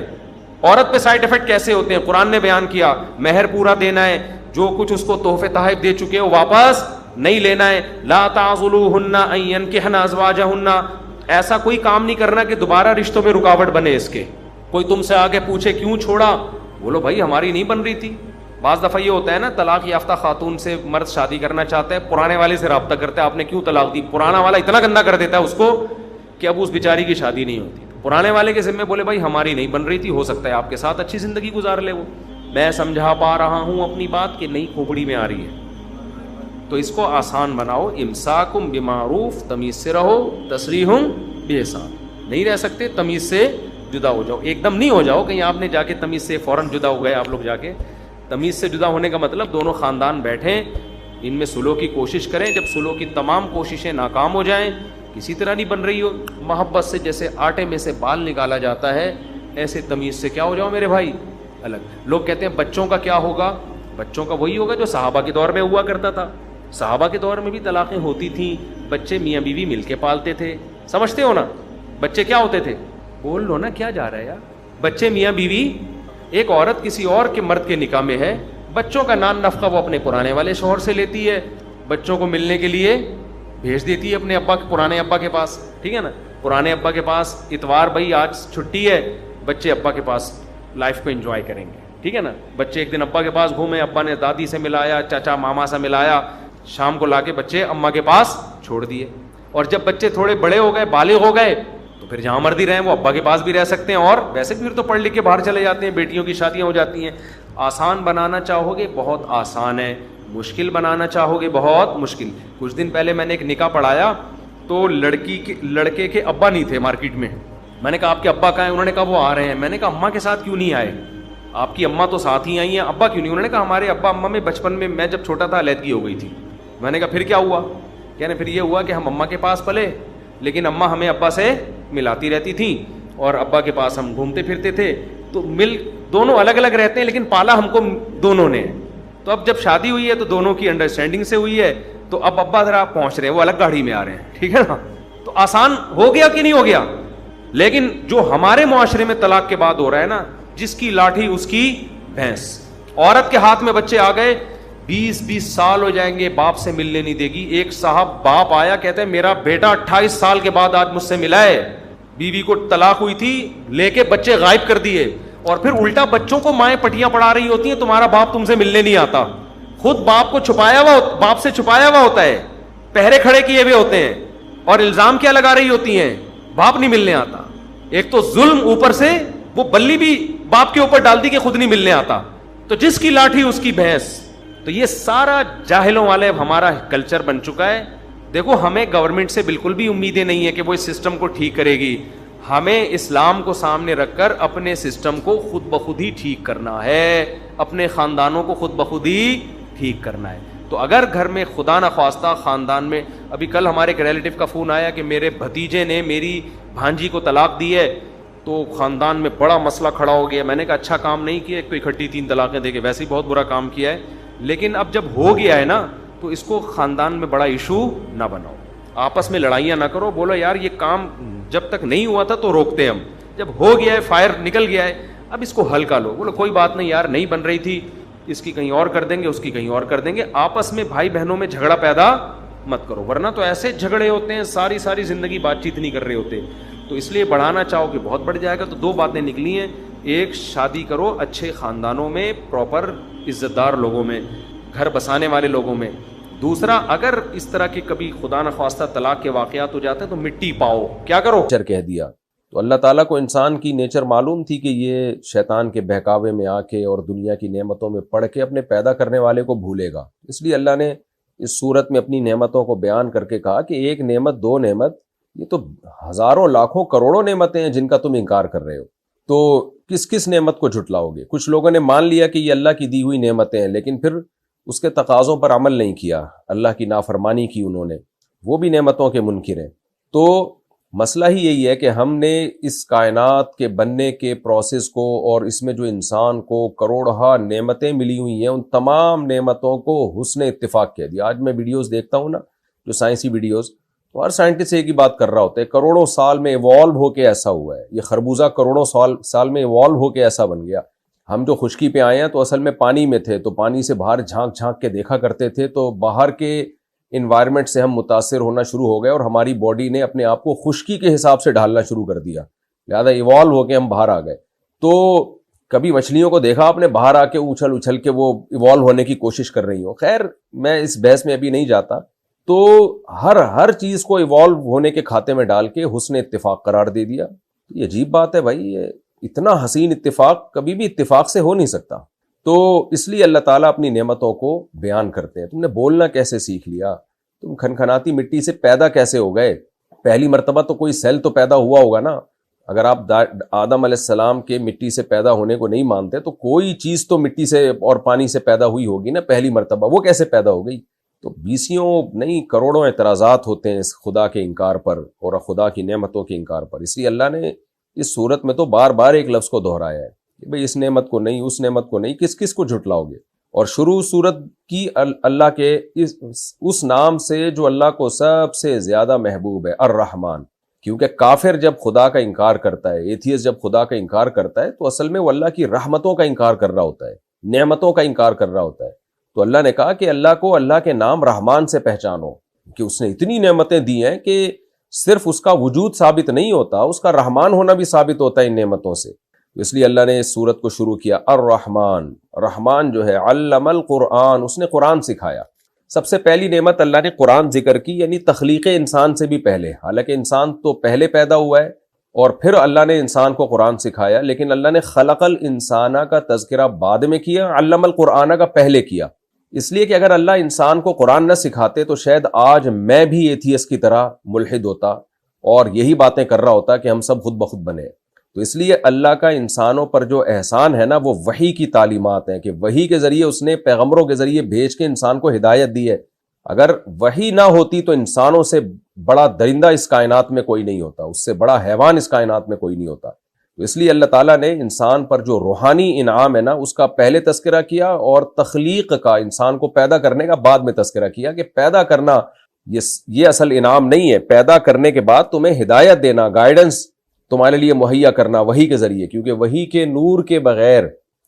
عورت پہ سائیڈ ایفیکٹ کیسے ہوتے ہیں؟ قرآن نے بیان کیا, مہر پورا دینا ہے, جو کچھ اس کو تحفے تحائف دے چکے ہو واپس نہیں لینا ہے. لا تعضلوہن ان ینکحن ازواجہن, ایسا کوئی کام نہیں کرنا کہ دوبارہ رشتوں میں رکاوٹ بنے اس کے. کوئی تم سے آگے پوچھے کیوں چھوڑا, بولو بھائی ہماری نہیں بن رہی تھی, بعض دفعہ یہ ہوتا ہے نا, طلاق یافتہ خاتون سے مرد شادی کرنا چاہتا ہے, پرانے والے سے رابطہ کرتا ہے, آپ نے کیوں طلاق دی, پرانا والا اتنا گندا کر دیتا ہے اس کو کہ اب اس بیچاری کی شادی نہیں ہوتی. پرانے والے کے ذمہ بولے بھائی ہماری نہیں بن رہی تھی, ہو سکتا ہے آپ کے ساتھ اچھی زندگی گزار لے وہ, میں سمجھا پا رہا ہوں اپنی بات کہ نہیں کھوپڑی میں آ رہی ہے. تو اس کو آسان بناؤ, امساکم بمعروف, تمیز سے رہو, تسریحم باحسان. نہیں رہ سکتے تمیز سے جدا ہو جاؤ, ایک دم نہیں ہو جاؤ کہیں آپ نے جا کے تمیز سے فوراً جدا ہو گئے. آپ لوگ جا کے تمیز سے جدا ہونے کا مطلب دونوں خاندان بیٹھیں, ان میں صلح کی کوشش کریں. جب صلح کی تمام کوششیں ناکام ہو جائیں, کسی طرح نہیں بن رہی ہو, محبت سے جیسے آٹے میں سے بال نکالا جاتا ہے ایسے تمیز سے کیا ہو جاؤ میرے بھائی الگ. لوگ کہتے ہیں بچوں کا کیا ہوگا, بچوں کا وہی ہوگا جو صحابہ کے دور میں ہوا کرتا تھا. صحابہ کے دور میں بھی طلاقیں ہوتی تھیں, بچے میاں بیوی مل کے پالتے تھے. سمجھتے ہو نا, بچے کیا ہوتے تھے, بول لو نا کیا جا رہا ہے یار. بچے میاں بیوی, ایک عورت کسی اور کے مرد کے نکاح میں ہے, بچوں کا نان نفقہ وہ اپنے پرانے والے شوہر سے لیتی ہے, بچوں کو ملنے کے لیے بھیج دیتی ہے اپنے ابا, پرانے ابا کے پاس. ٹھیک ہے نا, پرانے ابا کے پاس اتوار بھائی آج چھٹی ہے, بچے ابا کے پاس لائف کو انجوائے کریں گے. ٹھیک ہے نا, بچے ایک دن ابا کے پاس گھومے, ابا نے دادی سے ملایا, چاچا ماما سے ملایا, شام کو لا کے بچے اماں کے پاس چھوڑ دیے. اور جب بچے تھوڑے بڑے ہو گئے, بالغ ہو گئے, تو پھر جہاں مرضی رہیں وہ ابا کے پاس بھی رہ سکتے ہیں, اور ویسے بھی پھر تو پڑھ لکھ کے باہر چلے جاتے ہیں, بیٹیوں کی شادیاں ہو جاتی ہیں. آسان بنانا چاہو گے بہت آسان ہے, مشکل بنانا چاہو گے بہت مشکل. کچھ دن پہلے میں نے ایک نکاح پڑھایا تو لڑکے کے ابا نہیں تھے مارکیٹ میں. میں نے کہا آپ کے ابا کہاں ہیں, انہوں نے کہا وہ آ رہے ہیں. میں نے کہا اماں کے ساتھ کیوں نہیں آئے, آپ کی اماں تو ساتھ ہی آئی ہیں, ابا کیوں نہیں. انہوں نے کہا ہمارے ابا اماں میں بچپن میں, میں جب چھوٹا تھا علیحدگی ہو گئی تھی. میں نے کہا پھر کیا ہوا, کہنے پھر یہ ہوا کہ ہم اماں کے پاس پلے, لیکن اماں ہمیں ابا سے ملاتی رہتی تھیں اور ابا کے پاس ہم گھومتے پھرتے تھے, تو مل دونوں الگ الگ رہتے ہیں لیکن پالا ہم کو دونوں نے. تو اب جب شادی ہوئی ہے تو دونوں کی انڈرسٹینڈنگ سے ہوئی ہے, تو اب ابا ذرا پہنچ رہے ہیں, وہ الگ گاڑی میں آ رہے ہیں. ٹھیک ہے نا, تو آسان ہو گیا کہ نہیں ہو گیا. لیکن جو ہمارے معاشرے میں طلاق کے بعد ہو رہا ہے نا, جس کی لاٹھی اس کی بھینس. عورت کے ہاتھ میں بچے آ گئے, 20 سال ہو جائیں گے, باپ سے ملنے نہیں دے گی. ایک صاحب باپ آیا, کہتے ہیں میرا بیٹا 28 سال کے بعد آج مجھ سے ملا ہے, بیوی کو طلاق ہوئی تھی, لے کے بچے غائب کر دیے, اور پھر الٹا بچوں کو مائیں پٹیاں پڑھا رہی ہوتی ہیں تمہارا باپ تم سے ملنے نہیں آتا. خود باپ کو باپ سے چھپایا ہوا ہوتا ہے, پہرے کھڑے کیے ہوئے ہوتے ہیں, اور الزام کیا لگا رہی ہوتی ہیں, باپ نہیں ملنے آتا. ایک تو ظلم, اوپر سے وہ بلی بھی باپ کے اوپر ڈال دی کہ خود نہیں ملنے آتا. تو جس کی لاٹھی اس کی بھینس. تو یہ سارا جاہلوں والے ہمارا کلچر بن چکا ہے. دیکھو ہمیں گورنمنٹ سے بالکل بھی امیدیں نہیں ہے کہ وہ اس سسٹم کو ٹھیک کرے گی. ہمیں اسلام کو سامنے رکھ کر اپنے سسٹم کو خود بخود ہی ٹھیک کرنا ہے, اپنے خاندانوں کو خود بخود ہی ٹھیک کرنا ہے. تو اگر گھر میں خدا نخواستہ خاندان میں, ابھی کل ہمارے ایک ریلیٹو کا فون آیا کہ میرے بھتیجے نے میری بھانجی کو طلاق دی ہے, تو خاندان میں بڑا مسئلہ کھڑا ہو گیا. میں نے کہا اچھا کام نہیں کیا, ایک تو اکٹھی 3 طلاقیں دے کے ویسے ہی بہت برا کام کیا ہے, لیکن اب جب ہو گیا ہے نا تو اس کو خاندان میں بڑا ایشو نہ بناؤ, آپس میں لڑائیاں نہ کرو. بولو یار یہ کام جب تک نہیں ہوا تھا تو روکتے ہم, جب ہو گیا ہے, فائر نکل گیا ہے, اب اس کو ہلکا لو. بولو کوئی بات نہیں یار, نہیں بن رہی تھی, اس کی کہیں اور کر دیں گے, اس کی کہیں اور کر دیں گے. آپس میں بھائی بہنوں میں جھگڑا پیدا مت کرو, ورنہ تو ایسے جھگڑے ہوتے ہیں ساری زندگی بات چیت نہیں کر رہے ہوتے. تو اس لیے بڑھانا چاہو کہ بہت بڑھ جائے گا. تو 2 باتیں نکلی ہیں, ایک شادی کرو اچھے خاندانوں میں, پراپر عزت دار لوگوں میں, گھر بسانے والے لوگوں میں. دوسرا, اگر اس طرح کے کبھی خدا نخواستہ طلاق کے واقعات ہو جاتے ہیں تو مٹی پاؤ, کیا کرو, نیچر کہہ دیا. تو اللہ تعالیٰ کو انسان کی نیچر معلوم تھی کہ یہ شیطان کے بہکاوے میں آ کے اور دنیا کی نعمتوں میں پڑھ کے اپنے پیدا کرنے والے کو بھولے گا. اس لیے اللہ نے اس صورت میں اپنی نعمتوں کو بیان کر کے کہا کہ ایک نعمت 2 نعمت, یہ تو ہزاروں لاکھوں کروڑوں نعمتیں ہیں جن کا تم انکار کر رہے ہو. تو کس نعمت کو جھٹلاؤ گے؟ کچھ لوگوں نے مان لیا کہ یہ اللہ کی دی ہوئی نعمتیں ہیں, لیکن پھر اس کے تقاضوں پر عمل نہیں کیا, اللہ کی نافرمانی کی انہوں نے, وہ بھی نعمتوں کے منکر ہیں. تو مسئلہ ہی یہی ہے کہ ہم نے اس کائنات کے بننے کے پروسیس کو, اور اس میں جو انسان کو کروڑہا نعمتیں ملی ہوئی ہیں, ان تمام نعمتوں کو حسن اتفاق کہہ دیا. آج میں ویڈیوز دیکھتا ہوں نا, جو سائنسی ویڈیوز, تو ہر سائنٹسٹ ایک ہی بات کر رہا ہوتا ہے, کروڑوں سال میں ایوالو ہو کے ایسا ہوا ہے, یہ خربوزہ کروڑوں سال میں ایوالو ہو کے ایسا بن گیا. ہم جو خشکی پہ آئے ہیں تو اصل میں پانی میں تھے, تو پانی سے باہر جھانک جھانک کے دیکھا کرتے تھے, تو باہر کے انوائرمنٹ سے ہم متاثر ہونا شروع ہو گئے, اور ہماری باڈی نے اپنے آپ کو خشکی کے حساب سے ڈھالنا شروع کر دیا, لہذا ایوالو ہو کے ہم باہر آ گئے. تو کبھی مچھلیوں کو دیکھا آپ نے باہر آ کے اچھل اچھل کے وہ ایوالو ہونے کی کوشش کر رہی ہوں؟ خیر میں اس بحث میں ابھی نہیں جاتا. تو ہر چیز کو ایوالو ہونے کے کھاتے میں ڈال کے حسن اتفاق قرار دے دیا. یہ عجیب بات ہے بھائی، یہ اتنا حسین اتفاق کبھی بھی اتفاق سے ہو نہیں سکتا. تو اس لیے اللہ تعالیٰ اپنی نعمتوں کو بیان کرتے ہیں. تم نے بولنا کیسے سیکھ لیا؟ تم کھنکھناتی مٹی سے پیدا کیسے ہو گئے؟ پہلی مرتبہ تو کوئی سیل تو پیدا ہوا ہوگا نا. اگر آپ آدم علیہ السلام کے مٹی سے پیدا ہونے کو نہیں مانتے تو کوئی چیز تو مٹی سے اور پانی سے پیدا ہوئی ہوگی نا پہلی مرتبہ. وہ کیسے پیدا ہو گئی؟ تو بیسیوں نہیں کروڑوں اعتراضات ہوتے ہیں اس خدا کے انکار پر اور خدا کی نعمتوں کے انکار پر. اس لیے اللہ نے اس صورت میں تو بار بار ایک لفظ کو دہرایا ہے کہ بھئی اس نعمت کو نہیں، اس نعمت کو نہیں، کس کو جھٹلاؤ گے. اور شروع صورت کی اللہ کے اس نام سے جو اللہ کو سب سے زیادہ محبوب ہے، الرحمن. کیونکہ کافر جب خدا کا انکار کرتا ہے، ایتھیسٹ جب خدا کا انکار کرتا ہے تو اصل میں وہ اللہ کی رحمتوں کا انکار کر رہا ہوتا ہے، نعمتوں کا انکار کر رہا ہوتا ہے. تو اللہ نے کہا کہ اللہ کو اللہ کے نام رحمان سے پہچانو کہ اس نے اتنی نعمتیں دی ہیں کہ صرف اس کا وجود ثابت نہیں ہوتا، اس کا رحمان ہونا بھی ثابت ہوتا ہے ان نعمتوں سے. اس لیے اللہ نے اس سورت کو شروع کیا الرحمن. رحمان جو ہے علم القرآن، اس نے قرآن سکھایا. سب سے پہلی نعمت اللہ نے قرآن ذکر کی، یعنی تخلیق انسان سے بھی پہلے. حالانکہ انسان تو پہلے پیدا ہوا ہے اور پھر اللہ نے انسان کو قرآن سکھایا، لیکن اللہ نے خلق الانسان کا تذکرہ بعد میں کیا، علم القرآن کا پہلے کیا. اس لیے کہ اگر اللہ انسان کو قرآن نہ سکھاتے تو شاید آج میں بھی ایتھیسٹ کی طرح ملحد ہوتا اور یہی باتیں کر رہا ہوتا کہ ہم سب خود بخود بنے. تو اس لیے اللہ کا انسانوں پر جو احسان ہے نا، وہ وحی کی تعلیمات ہیں کہ وحی کے ذریعے اس نے پیغمبروں کے ذریعے بھیج کے انسان کو ہدایت دی ہے. اگر وحی نہ ہوتی تو انسانوں سے بڑا درندہ اس کائنات میں کوئی نہیں ہوتا، اس سے بڑا حیوان اس کائنات میں کوئی نہیں ہوتا. تو اس لیے اللہ تعالیٰ نے انسان پر جو روحانی انعام ہے نا، اس کا پہلے تذکرہ کیا، اور تخلیق کا، انسان کو پیدا کرنے کا بعد میں تذکرہ کیا کہ پیدا کرنا یہ اصل انعام نہیں ہے. پیدا کرنے کے بعد تمہیں ہدایت دینا، گائیڈنس تمہارے لیے مہیا کرنا وحی کے ذریعے، کیونکہ وحی کے نور کے بغیر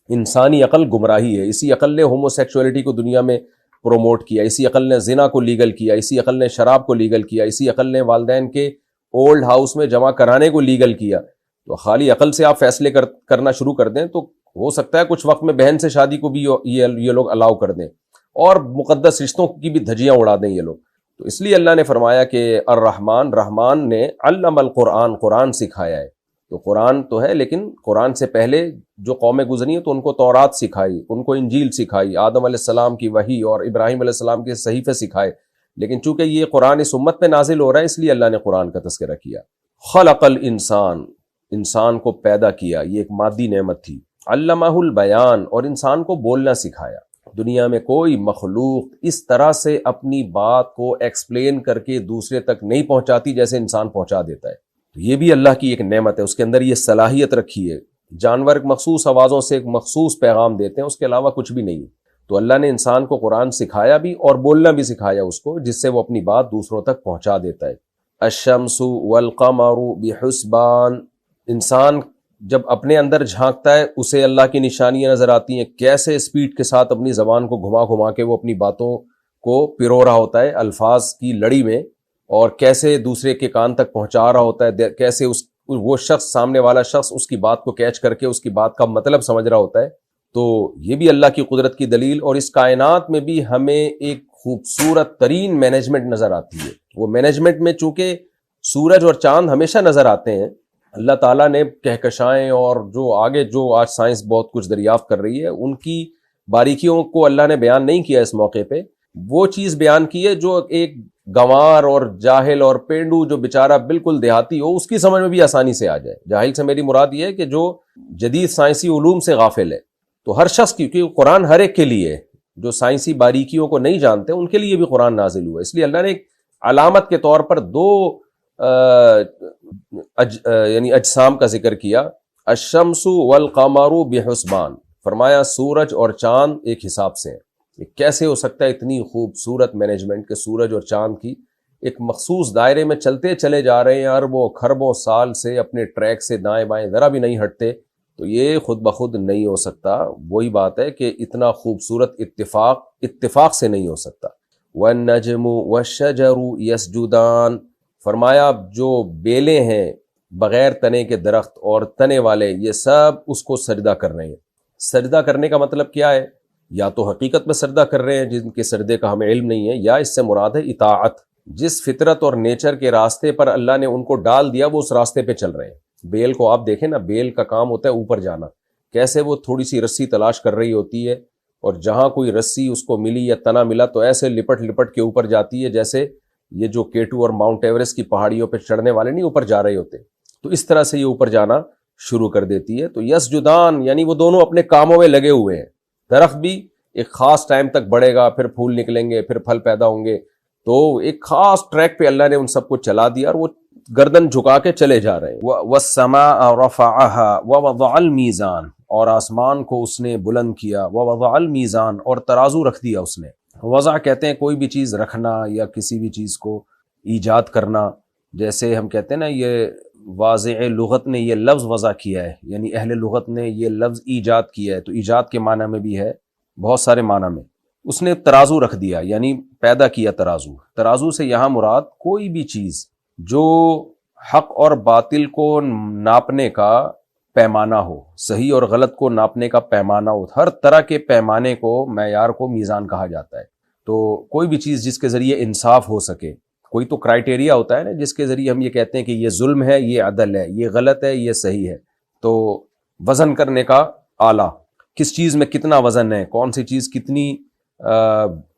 انسانی عقل گمراہی ہے. اسی عقل نے ہومو سیکسولیٹی کو دنیا میں پروموٹ کیا، اسی عقل نے زنا کو لیگل کیا، اسی عقل نے شراب کو لیگل کیا، اسی عقل نے والدین کے اولڈ ہاؤس میں جمع کرانے کو لیگل کیا. تو خالی عقل سے آپ فیصلے کرنا شروع کر دیں تو ہو سکتا ہے کچھ وقت میں بہن سے شادی کو بھی یہ لوگ الاؤ کر دیں اور مقدس رشتوں کی بھی دھجیاں اڑا دیں یہ لوگ. تو اس لیے اللہ نے فرمایا کہ الرحمن، رحمان نے علم القرآن، قرآن سکھایا ہے. تو قرآن تو ہے، لیکن قرآن سے پہلے جو قومیں گزری ہیں تو ان کو تورات سکھائی، ان کو انجیل سکھائی، آدم علیہ السلام کی وحی اور ابراہیم علیہ السلام کے صحیفے سکھائے. لیکن چونکہ یہ قرآن اس امت پہ نازل ہو رہا ہے، اس لیے اللہ نے قرآن کا تذکرہ کیا. خلق الانسان، انسان کو پیدا کیا، یہ ایک مادی نعمت تھی. علمہ البیان، اور انسان کو بولنا سکھایا. دنیا میں کوئی مخلوق اس طرح سے اپنی بات کو ایکسپلین کر کے دوسرے تک نہیں پہنچاتی جیسے انسان پہنچا دیتا ہے. تو یہ بھی اللہ کی ایک نعمت ہے، اس کے اندر یہ صلاحیت رکھی ہے. جانور مخصوص آوازوں سے ایک مخصوص پیغام دیتے ہیں، اس کے علاوہ کچھ بھی نہیں. تو اللہ نے انسان کو قرآن سکھایا بھی اور بولنا بھی سکھایا اس کو، جس سے وہ اپنی بات دوسروں تک پہنچا دیتا ہے. الشمس والقمر بحسبان، انسان جب اپنے اندر جھانکتا ہے اسے اللہ کی نشانیاں نظر آتی ہیں، کیسے اسپیڈ کے ساتھ اپنی زبان کو گھما گھما کے وہ اپنی باتوں کو پرو رہا ہوتا ہے الفاظ کی لڑی میں، اور کیسے دوسرے کے کان تک پہنچا رہا ہوتا ہے، کیسے وہ شخص، سامنے والا شخص اس کی بات کو کیچ کر کے اس کی بات کا مطلب سمجھ رہا ہوتا ہے. تو یہ بھی اللہ کی قدرت کی دلیل. اور اس کائنات میں بھی ہمیں ایک خوبصورت ترین مینجمنٹ نظر آتی ہے. وہ مینجمنٹ میں چونکہ سورج اور چاند ہمیشہ نظر آتے ہیں، اللہ تعالیٰ نے کہکشائیں اور جو آگے جو آج سائنس بہت کچھ دریافت کر رہی ہے، ان کی باریکیوں کو اللہ نے بیان نہیں کیا اس موقع پہ. وہ چیز بیان کی ہے جو ایک گنوار اور جاہل اور پینڈو جو بیچارہ بالکل دیہاتی ہو اس کی سمجھ میں بھی آسانی سے آ جائے. جاہل سے میری مراد یہ ہے کہ جو جدید سائنسی علوم سے غافل ہے. تو ہر شخص کی، کیونکہ قرآن ہر ایک کے لیے ہے، جو سائنسی باریکیوں کو نہیں جانتے ان کے لیے بھی قرآن نازل ہوا. اس لیے اللہ نے ایک علامت کے طور پر دو یعنی اجسام کا ذکر کیا. الشمس والقمر بحسبان، فرمایا سورج اور چاند ایک حساب سے ہیں. یہ کیسے ہو سکتا ہے اتنی خوبصورت مینجمنٹ کہ سورج اور چاند کی ایک مخصوص دائرے میں چلتے چلے جا رہے ہیں، اربوں خربوں سال سے اپنے ٹریک سے دائیں بائیں ذرا بھی نہیں ہٹتے. تو یہ خود بخود نہیں ہو سکتا. وہی بات ہے کہ اتنا خوبصورت اتفاق سے نہیں ہو سکتا. والنجم والشجر یسجدان، فرمایا جو بیلیں ہیں بغیر تنے کے درخت اور تنے والے، یہ سب اس کو سجدہ کر رہے ہیں۔ سجدہ کرنے کا مطلب کیا ہے؟ یا تو حقیقت میں سجدہ کر رہے ہیں جن کے سجدے کا ہمیں علم نہیں ہے، یا اس سے مراد ہے اطاعت۔ جس فطرت اور نیچر کے راستے پر اللہ نے ان کو ڈال دیا وہ اس راستے پہ چل رہے ہیں۔ بیل کو آپ دیکھیں نا، بیل کا کام ہوتا ہے اوپر جانا، کیسے وہ تھوڑی سی رسی تلاش کر رہی ہوتی ہے، اور جہاں کوئی رسی اس کو ملی یا تنا ملا تو ایسے لپٹ لپٹ کے اوپر جاتی ہے، جیسے یہ جو K2 اور ماؤنٹ ایوریسٹ کی پہاڑیوں پہ چڑھنے والے نہیں اوپر جا رہے ہوتے، تو اس طرح سے یہ اوپر جانا شروع کر دیتی ہے۔ تو یسجدان یعنی وہ دونوں اپنے کاموں میں لگے ہوئے ہیں۔ درخت بھی ایک خاص ٹائم تک بڑھے گا، پھر پھول نکلیں گے، پھر پھل پیدا ہوں گے، تو ایک خاص ٹریک پہ اللہ نے ان سب کو چلا دیا، اور وہ گردن جھکا کے چلے جا رہے ہیں۔ وَالسَّمَاءَ رَفَعَهَا وَوَضَعَ الْمِيزَانَ، اور آسمان کو اس نے بلند کیا، وَوَضَعَ الْمِيزَانَ، اور ترازو رکھ دیا اس نے۔ وضع کہتے ہیں کوئی بھی چیز رکھنا یا کسی بھی چیز کو ایجاد کرنا، جیسے ہم کہتے ہیں نا یہ واضع لغت نے یہ لفظ وضع کیا ہے، یعنی اہل لغت نے یہ لفظ ایجاد کیا ہے، تو ایجاد کے معنی میں بھی ہے، بہت سارے معنی میں۔ اس نے ترازو رکھ دیا یعنی پیدا کیا ترازو۔ ترازو سے یہاں مراد کوئی بھی چیز جو حق اور باطل کو ناپنے کا پیمانہ ہو، صحیح اور غلط کو ناپنے کا پیمانہ ہو، ہر طرح کے پیمانے کو، معیار کو میزان کہا جاتا ہے۔ تو کوئی بھی چیز جس کے ذریعے انصاف ہو سکے، کوئی تو کرائٹیریا ہوتا ہے نا جس کے ذریعے ہم یہ کہتے ہیں کہ یہ ظلم ہے، یہ عدل ہے، یہ غلط ہے، یہ صحیح ہے۔ تو وزن کرنے کا آلہ، کس چیز میں کتنا وزن ہے، کون سی چیز کتنی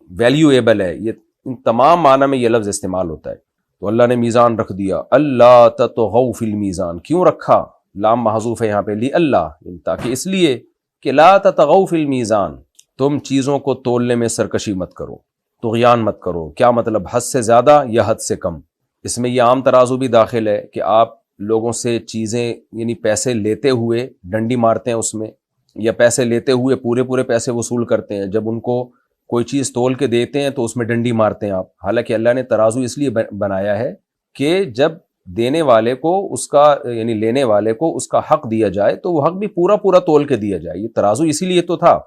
ویلیویبل ہے، یہ ان تمام معنی میں یہ لفظ استعمال ہوتا ہے۔ تو اللہ نے میزان رکھ دیا۔ اللہ تطغوا فی المیزان، کیوں رکھا؟ لام محذوف ہے یہاں پہ، لی اللہ، تاکہ اس لیے کہ لا تطغوا فی المیزان، تم چیزوں کو تولنے میں سرکشی مت کرو، طغیان مت کرو۔ کیا مطلب؟ حد سے زیادہ یا حد سے کم۔ اس میں یہ عام ترازو بھی داخل ہے کہ آپ لوگوں سے چیزیں یعنی پیسے لیتے ہوئے ڈنڈی مارتے ہیں اس میں، یا پیسے لیتے ہوئے پورے پیسے وصول کرتے ہیں، جب ان کو کوئی چیز تول کے دیتے ہیں تو اس میں ڈنڈی مارتے ہیں آپ۔ حالانکہ اللہ نے ترازو اس لیے بنایا ہے کہ جب دینے والے کو اس کا یعنی لینے والے کو اس کا حق دیا جائے تو وہ حق بھی پورا تول کے دیا جائے۔ یہ ترازو اسی لیے تو تھا۔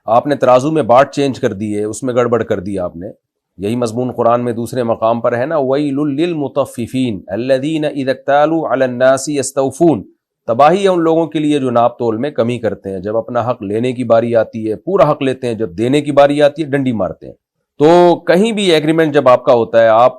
آپ نے ترازو میں باٹ چینج کر دیے، اس میں گڑبڑ کر دی آپ نے۔ یہی مضمون قرآن میں دوسرے مقام پر ہے نا، وَيْلٌ لِّلْمُطَفِّفِينَ الَّذِينَ إِذَا اكْتَالُوا عَلَى النَّاسِ يَسْتَوْفُونَ، تباہی ہے ان لوگوں کے لیے جو ناپ تول میں کمی کرتے ہیں، جب اپنا حق لینے کی باری آتی ہے پورا حق لیتے ہیں، جب دینے کی باری آتی ہے ڈنڈی مارتے ہیں۔ تو کہیں بھی ایگریمنٹ جب آپ کا ہوتا ہے، آپ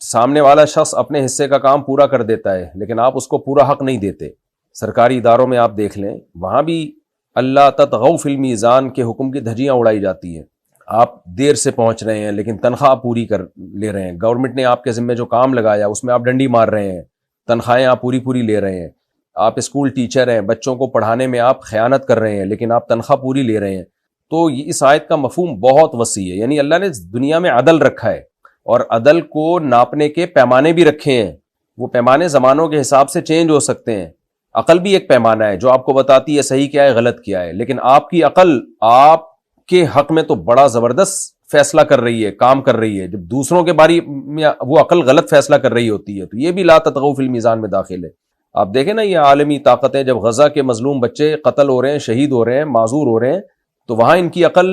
سامنے والا شخص اپنے حصے کا کام پورا کر دیتا ہے لیکن آپ اس کو پورا حق نہیں دیتے۔ سرکاری اداروں میں آپ دیکھ لیں، وہاں بھی اللہ تطغوا فی المیزان کے حکم کی دھجیاں اڑائی جاتی ہیں۔ آپ دیر سے پہنچ رہے ہیں لیکن تنخواہ پوری کر لے رہے ہیں، گورنمنٹ نے آپ کے ذمہ جو کام لگایا اس میں آپ ڈنڈی مار رہے ہیں، تنخواہیں آپ پوری لے رہے ہیں۔ آپ اسکول ٹیچر ہیں، بچوں کو پڑھانے میں آپ خیانت کر رہے ہیں لیکن آپ تنخواہ پوری لے رہے ہیں۔ تو اس آیت کا مفہوم بہت وسیع ہے، یعنی اللہ نے دنیا میں عدل رکھا ہے، اور عدل کو ناپنے کے پیمانے بھی رکھے ہیں۔ وہ پیمانے زمانوں کے حساب سے چینج ہو سکتے ہیں۔ عقل بھی ایک پیمانہ ہے جو آپ کو بتاتی ہے صحیح کیا ہے غلط کیا ہے، لیکن آپ کی عقل آپ کے حق میں تو بڑا زبردست فیصلہ کر رہی ہے، کام کر رہی ہے، جب دوسروں کے بارے میں وہ عقل غلط فیصلہ کر رہی ہوتی ہے۔ تو یہ بھی لا تطغوا فی المیزان میں داخل ہے۔ آپ دیکھیں نا یہ عالمی طاقتیں جب غزہ کے مظلوم بچے قتل ہو رہے ہیں، شہید ہو رہے ہیں، معذور ہو رہے ہیں، تو وہاں ان کی عقل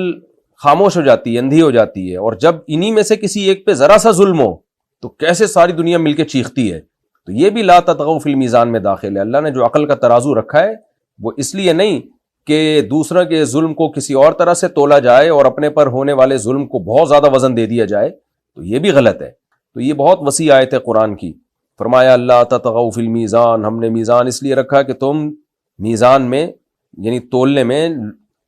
خاموش ہو جاتی ہے، اندھی ہو جاتی ہے، اور جب انہی میں سے کسی ایک پہ ذرا سا ظلم ہو تو کیسے ساری دنیا مل کے چیختی ہے۔ تو یہ بھی لا تطغوا فی المیزان میں داخل ہے۔ اللہ نے جو عقل کا ترازو رکھا ہے وہ اس لیے نہیں کہ دوسرے کے ظلم کو کسی اور طرح سے تولا جائے اور اپنے پر ہونے والے ظلم کو بہت زیادہ وزن دے دیا جائے، تو یہ بھی غلط ہے۔ تو یہ بہت وسیع آیت ہے قرآن کی۔ فرمایا اللہ تطغوا فی المیزان، ہم نے میزان اس لیے رکھا کہ تم میزان میں یعنی تولنے میں،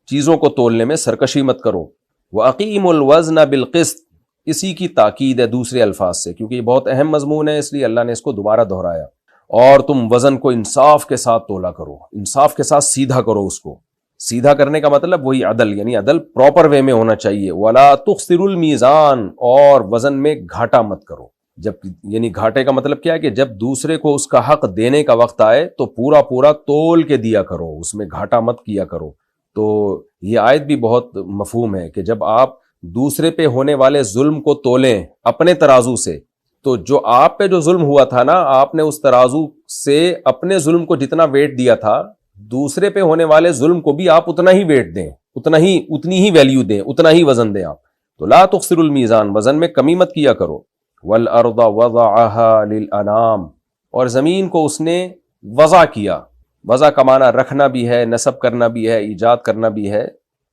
چیزوں کو تولنے میں سرکشی مت کرو۔ وَأَقِیمُوا الْوَزْنَ بِالْقِسْطِ، اسی کی تاکید ہے دوسرے الفاظ سے، کیونکہ یہ بہت اہم مضمون ہے اس لیے اللہ نے اس کو دوبارہ دہرایا۔ اور تم وزن کو انصاف کے ساتھ تولا کرو، انصاف کے ساتھ سیدھا کرو۔ اس کو سیدھا کرنے کا مطلب وہی عدل، یعنی عدل پراپر وے میں ہونا چاہیے۔ وَلَا تُخْسِرُوا الْمِيزَانَ، اور وزن میں گھاٹا مت کرو۔ جب یعنی گھاٹے کا مطلب کیا ہے کہ جب دوسرے کو اس کا حق دینے کا وقت آئے تو پورا تول کے دیا کرو، اس میں گھاٹا مت کیا کرو۔ تو یہ آیت بھی بہت مفہوم ہے کہ جب آپ دوسرے پہ ہونے والے ظلم کو تولیں اپنے ترازو سے، تو جو آپ پہ جو ظلم ہوا تھا نا، آپ نے اس ترازو سے اپنے ظلم کو جتنا ویٹ دیا تھا، دوسرے پہ ہونے والے ظلم کو بھی آپ اتنا ہی ویٹ دیں، اتنی ہی ویلیو دیں، اتنا ہی وزن دیں آپ۔ تو لا تخسروا المیزان، وزن میں کمی مت کیا کرو۔ والارض وضعها للانام، اور زمین کو اس نے وضع کیا. وضع کا معنی رکھنا بھی ہے، نصب کرنا بھی ہے، ایجاد کرنا بھی ہے.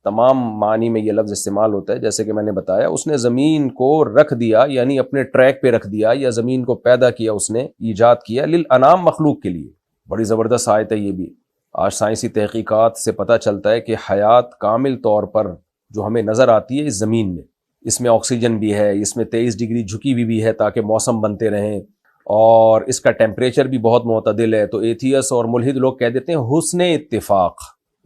تمام معنی میں یہ لفظ استعمال ہوتا ہے. جیسے کہ میں نے بتایا، اس نے زمین کو رکھ دیا، یعنی اپنے ٹریک پہ رکھ دیا، یا زمین کو پیدا کیا، اس نے ایجاد کیا، للانام، مخلوق کے لیے. بڑی زبردست آیت ہے یہ بھی. آج سائنسی تحقیقات سے پتہ چلتا ہے کہ حیات کامل طور پر جو ہمیں نظر آتی ہے اس زمین میں، اس میں آکسیجن بھی ہے، اس میں 23 ڈگری جھکی ہوئی بھی ہے تاکہ موسم بنتے رہیں، اور اس کا ٹیمپریچر بھی بہت معتدل ہے. تو ایتھیس اور ملحد لوگ کہہ دیتے ہیں حسن اتفاق،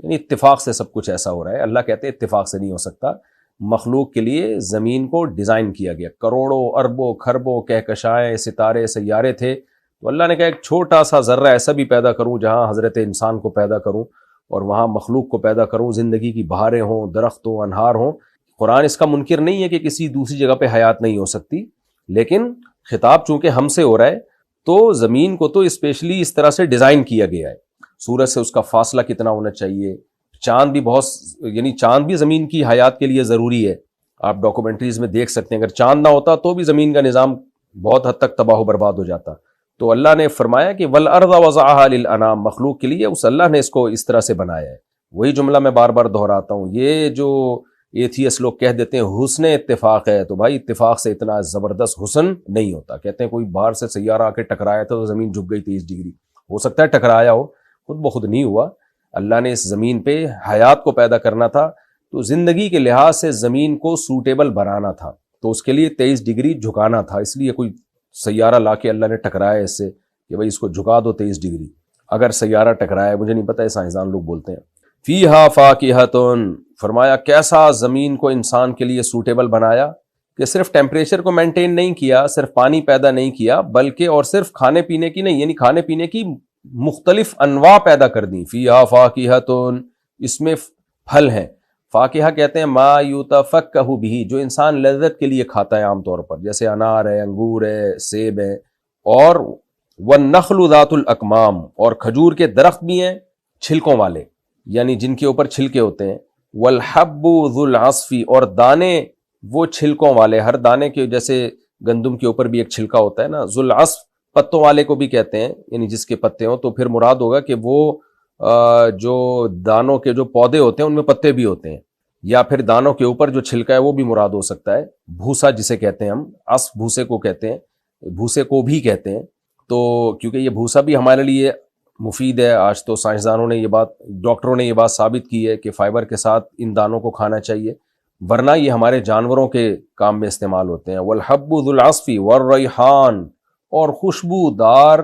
یعنی اتفاق سے سب کچھ ایسا ہو رہا ہے. اللہ کہتے ہیں اتفاق سے نہیں ہو سکتا. مخلوق کے لیے زمین کو ڈیزائن کیا گیا. کروڑوں اربوں خربوں کہکشائیں، ستارے، سیارے تھے، تو اللہ نے کہا ایک چھوٹا سا ذرہ ایسا بھی پیدا کروں جہاں حضرت انسان کو پیدا کروں، اور وہاں مخلوق کو پیدا کروں، زندگی کی بہاریں ہوں، درخت ہوں، انہار ہوں. قرآن اس کا منکر نہیں ہے کہ کسی دوسری جگہ پہ حیات نہیں ہو سکتی، لیکن خطاب چونکہ ہم سے ہو رہا ہے تو زمین کو تو اسپیشلی اس طرح سے ڈیزائن کیا گیا ہے. سورج سے اس کا فاصلہ کتنا ہونا چاہیے. چاند بھی بہت، یعنی چاند بھی زمین کی حیات کے لیے ضروری ہے. آپ ڈاکومنٹریز میں دیکھ سکتے ہیں اگر چاند نہ ہوتا تو بھی زمین کا نظام بہت حد تک تباہ و برباد ہو جاتا. تو اللہ نے فرمایا کہ والارض وضعها للانام، مخلوق کے لیے اس اللہ نے اس کو اس طرح سے بنایا ہے. وہی جملہ میں بار بار دہراتا ہوں. یہ جو ایتھیس لوگ کہہ دیتے ہیں حسن اتفاق ہے، تو بھائی اتفاق سے اتنا زبردست حسن نہیں ہوتا. کہتے ہیں کوئی باہر سے سیارہ آ کے ٹکرایا تھا تو زمین جھک گئی 23 ڈگری. ہو سکتا ہے ٹکرایا ہو، خود بخود نہیں ہوا. اللہ نے اس زمین پہ حیات کو پیدا کرنا تھا، تو زندگی کے لحاظ سے زمین کو سوٹیبل بنانا تھا، تو اس کے لیے 23 ڈگری جھکانا تھا. اس لیے کوئی سیارہ لا کے اللہ نے ٹکرایا اس سے کہ بھئی اس کو جھکا دو 23 ڈگری. اگر سیارہ ٹکرایا، مجھے نہیں پتہ، سائنسدان لوگ بولتے ہیں. فیہا فاکہۃ، فرمایا کیسا زمین کو انسان کے لیے سوٹیبل بنایا کہ صرف ٹیمپریچر کو مینٹین نہیں کیا، صرف پانی پیدا نہیں کیا، بلکہ اور صرف کھانے پینے کی نہیں، یعنی کھانے پینے کی مختلف انواع پیدا کر دیں. فیہا فاکہۃ، اس میں پھل ہیں. فاکہہ کہتے ہیں ما یتفکہ بہ، جو انسان لذت کے لیے کھاتا ہے عام طور پر، جیسے انار ہے، انگور ہے، سیب ہے. اور والنخل ذات الاکمام، اور کھجور کے درخت بھی ہیں چھلکوں والے، یعنی جن کے اوپر چھلکے ہوتے ہیں. والحب ذو العصف، اور دانے وہ چھلکوں والے، ہر دانے کے جیسے گندم کے اوپر بھی ایک چھلکا ہوتا ہے نا، ذو العصف پتوں والے کو بھی کہتے ہیں، یعنی جس کے پتے ہوں. تو پھر مراد ہوگا کہ وہ جو دانوں کے جو پودے ہوتے ہیں ان میں پتے بھی ہوتے ہیں، یا پھر دانوں کے اوپر جو چھلکا ہے وہ بھی مراد ہو سکتا ہے. بھوسا جسے کہتے ہیں ہم، عصف بھوسے کو کہتے ہیں، بھوسے کو بھی کہتے ہیں. تو کیونکہ یہ بھوسا بھی ہمارے لیے مفید ہے. آج تو سائنسدانوں نے یہ بات، ڈاکٹروں نے یہ بات ثابت کی ہے کہ فائبر کے ساتھ ان دانوں کو کھانا چاہیے، ورنہ یہ ہمارے جانوروں کے کام میں استعمال ہوتے ہیں. والحب ذو العصف والریحان، اور خوشبودار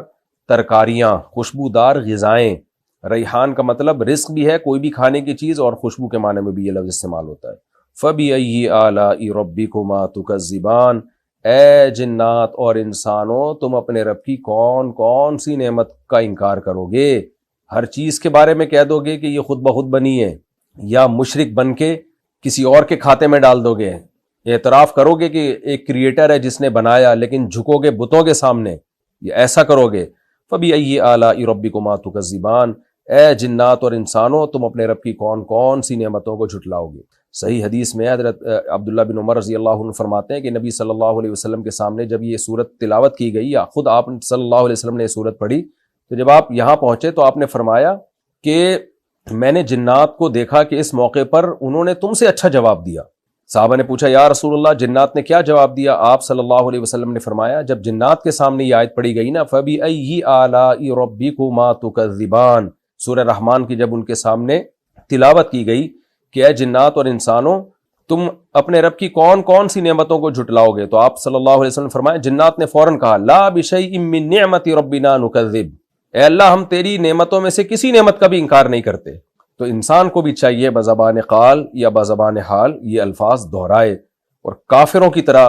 ترکاریاں، خوشبودار غذائیں. ریحان کا مطلب رزق بھی ہے، کوئی بھی کھانے کی چیز، اور خوشبو کے معنی میں بھی یہ لفظ استعمال ہوتا ہے. فَبِأَيِّ آلَاءِ رَبِّكُمَا تُكَذِّبَانِ، اے جنات اور انسانوں، تم اپنے رب کی کون کون سی نعمت کا انکار کرو گے؟ ہر چیز کے بارے میں کہہ دو گے کہ یہ خود بخود بنی ہے، یا مشرک بن کے کسی اور کے کھاتے میں ڈال دو گے. اعتراف کرو گے کہ ایک کریٹر ہے جس نے بنایا، لیکن جھکو گے بتوں کے سامنے، یہ ایسا کرو گے. فَبِأَيِّ آلَاءِ رَبِّكُمَا تُكَذِّبَانِ، اے جنات اور انسانوں، تم اپنے رب کی کون کون سی نعمتوں کو جھٹلاؤ گے. صحیح حدیث میں حضرت عبداللہ بن عمر رضی اللہ عنہ فرماتے ہیں کہ نبی صلی اللہ علیہ وسلم کے سامنے جب یہ صورت تلاوت کی گئی، یا خود آپ صلی اللہ علیہ وسلم نے یہ صورت پڑھی، تو جب آپ یہاں پہنچے تو آپ نے فرمایا کہ میں نے جنات کو دیکھا کہ اس موقع پر انہوں نے تم سے اچھا جواب دیا. صحابہ نے پوچھا یا رسول اللہ جنات نے کیا جواب دیا؟ آپ صلی اللہ علیہ وسلم نے فرمایا جب جنات کے سامنے یہ آیت پڑھی گئی نا، فَبِأَيِّ آلَاءِ رَبِّكُمَا تُكَذِّبَانِ، سورہ رحمان کی جب ان کے سامنے تلاوت کی گئی کہ اے جنات اور انسانوں، تم اپنے رب کی کون کون سی نعمتوں کو جھٹلاؤ گے، تو آپ صلی اللہ علیہ وسلم فرمایا، جنات نے فوراً کہا لا بشیء من نعمت ربنا نکذب، اے اللہ ہم تیری نعمتوں میں سے کسی نعمت کا بھی انکار نہیں کرتے. تو انسان کو بھی چاہیے بزبان قال یا بزبان حال یہ الفاظ دہرائے، اور کافروں کی طرح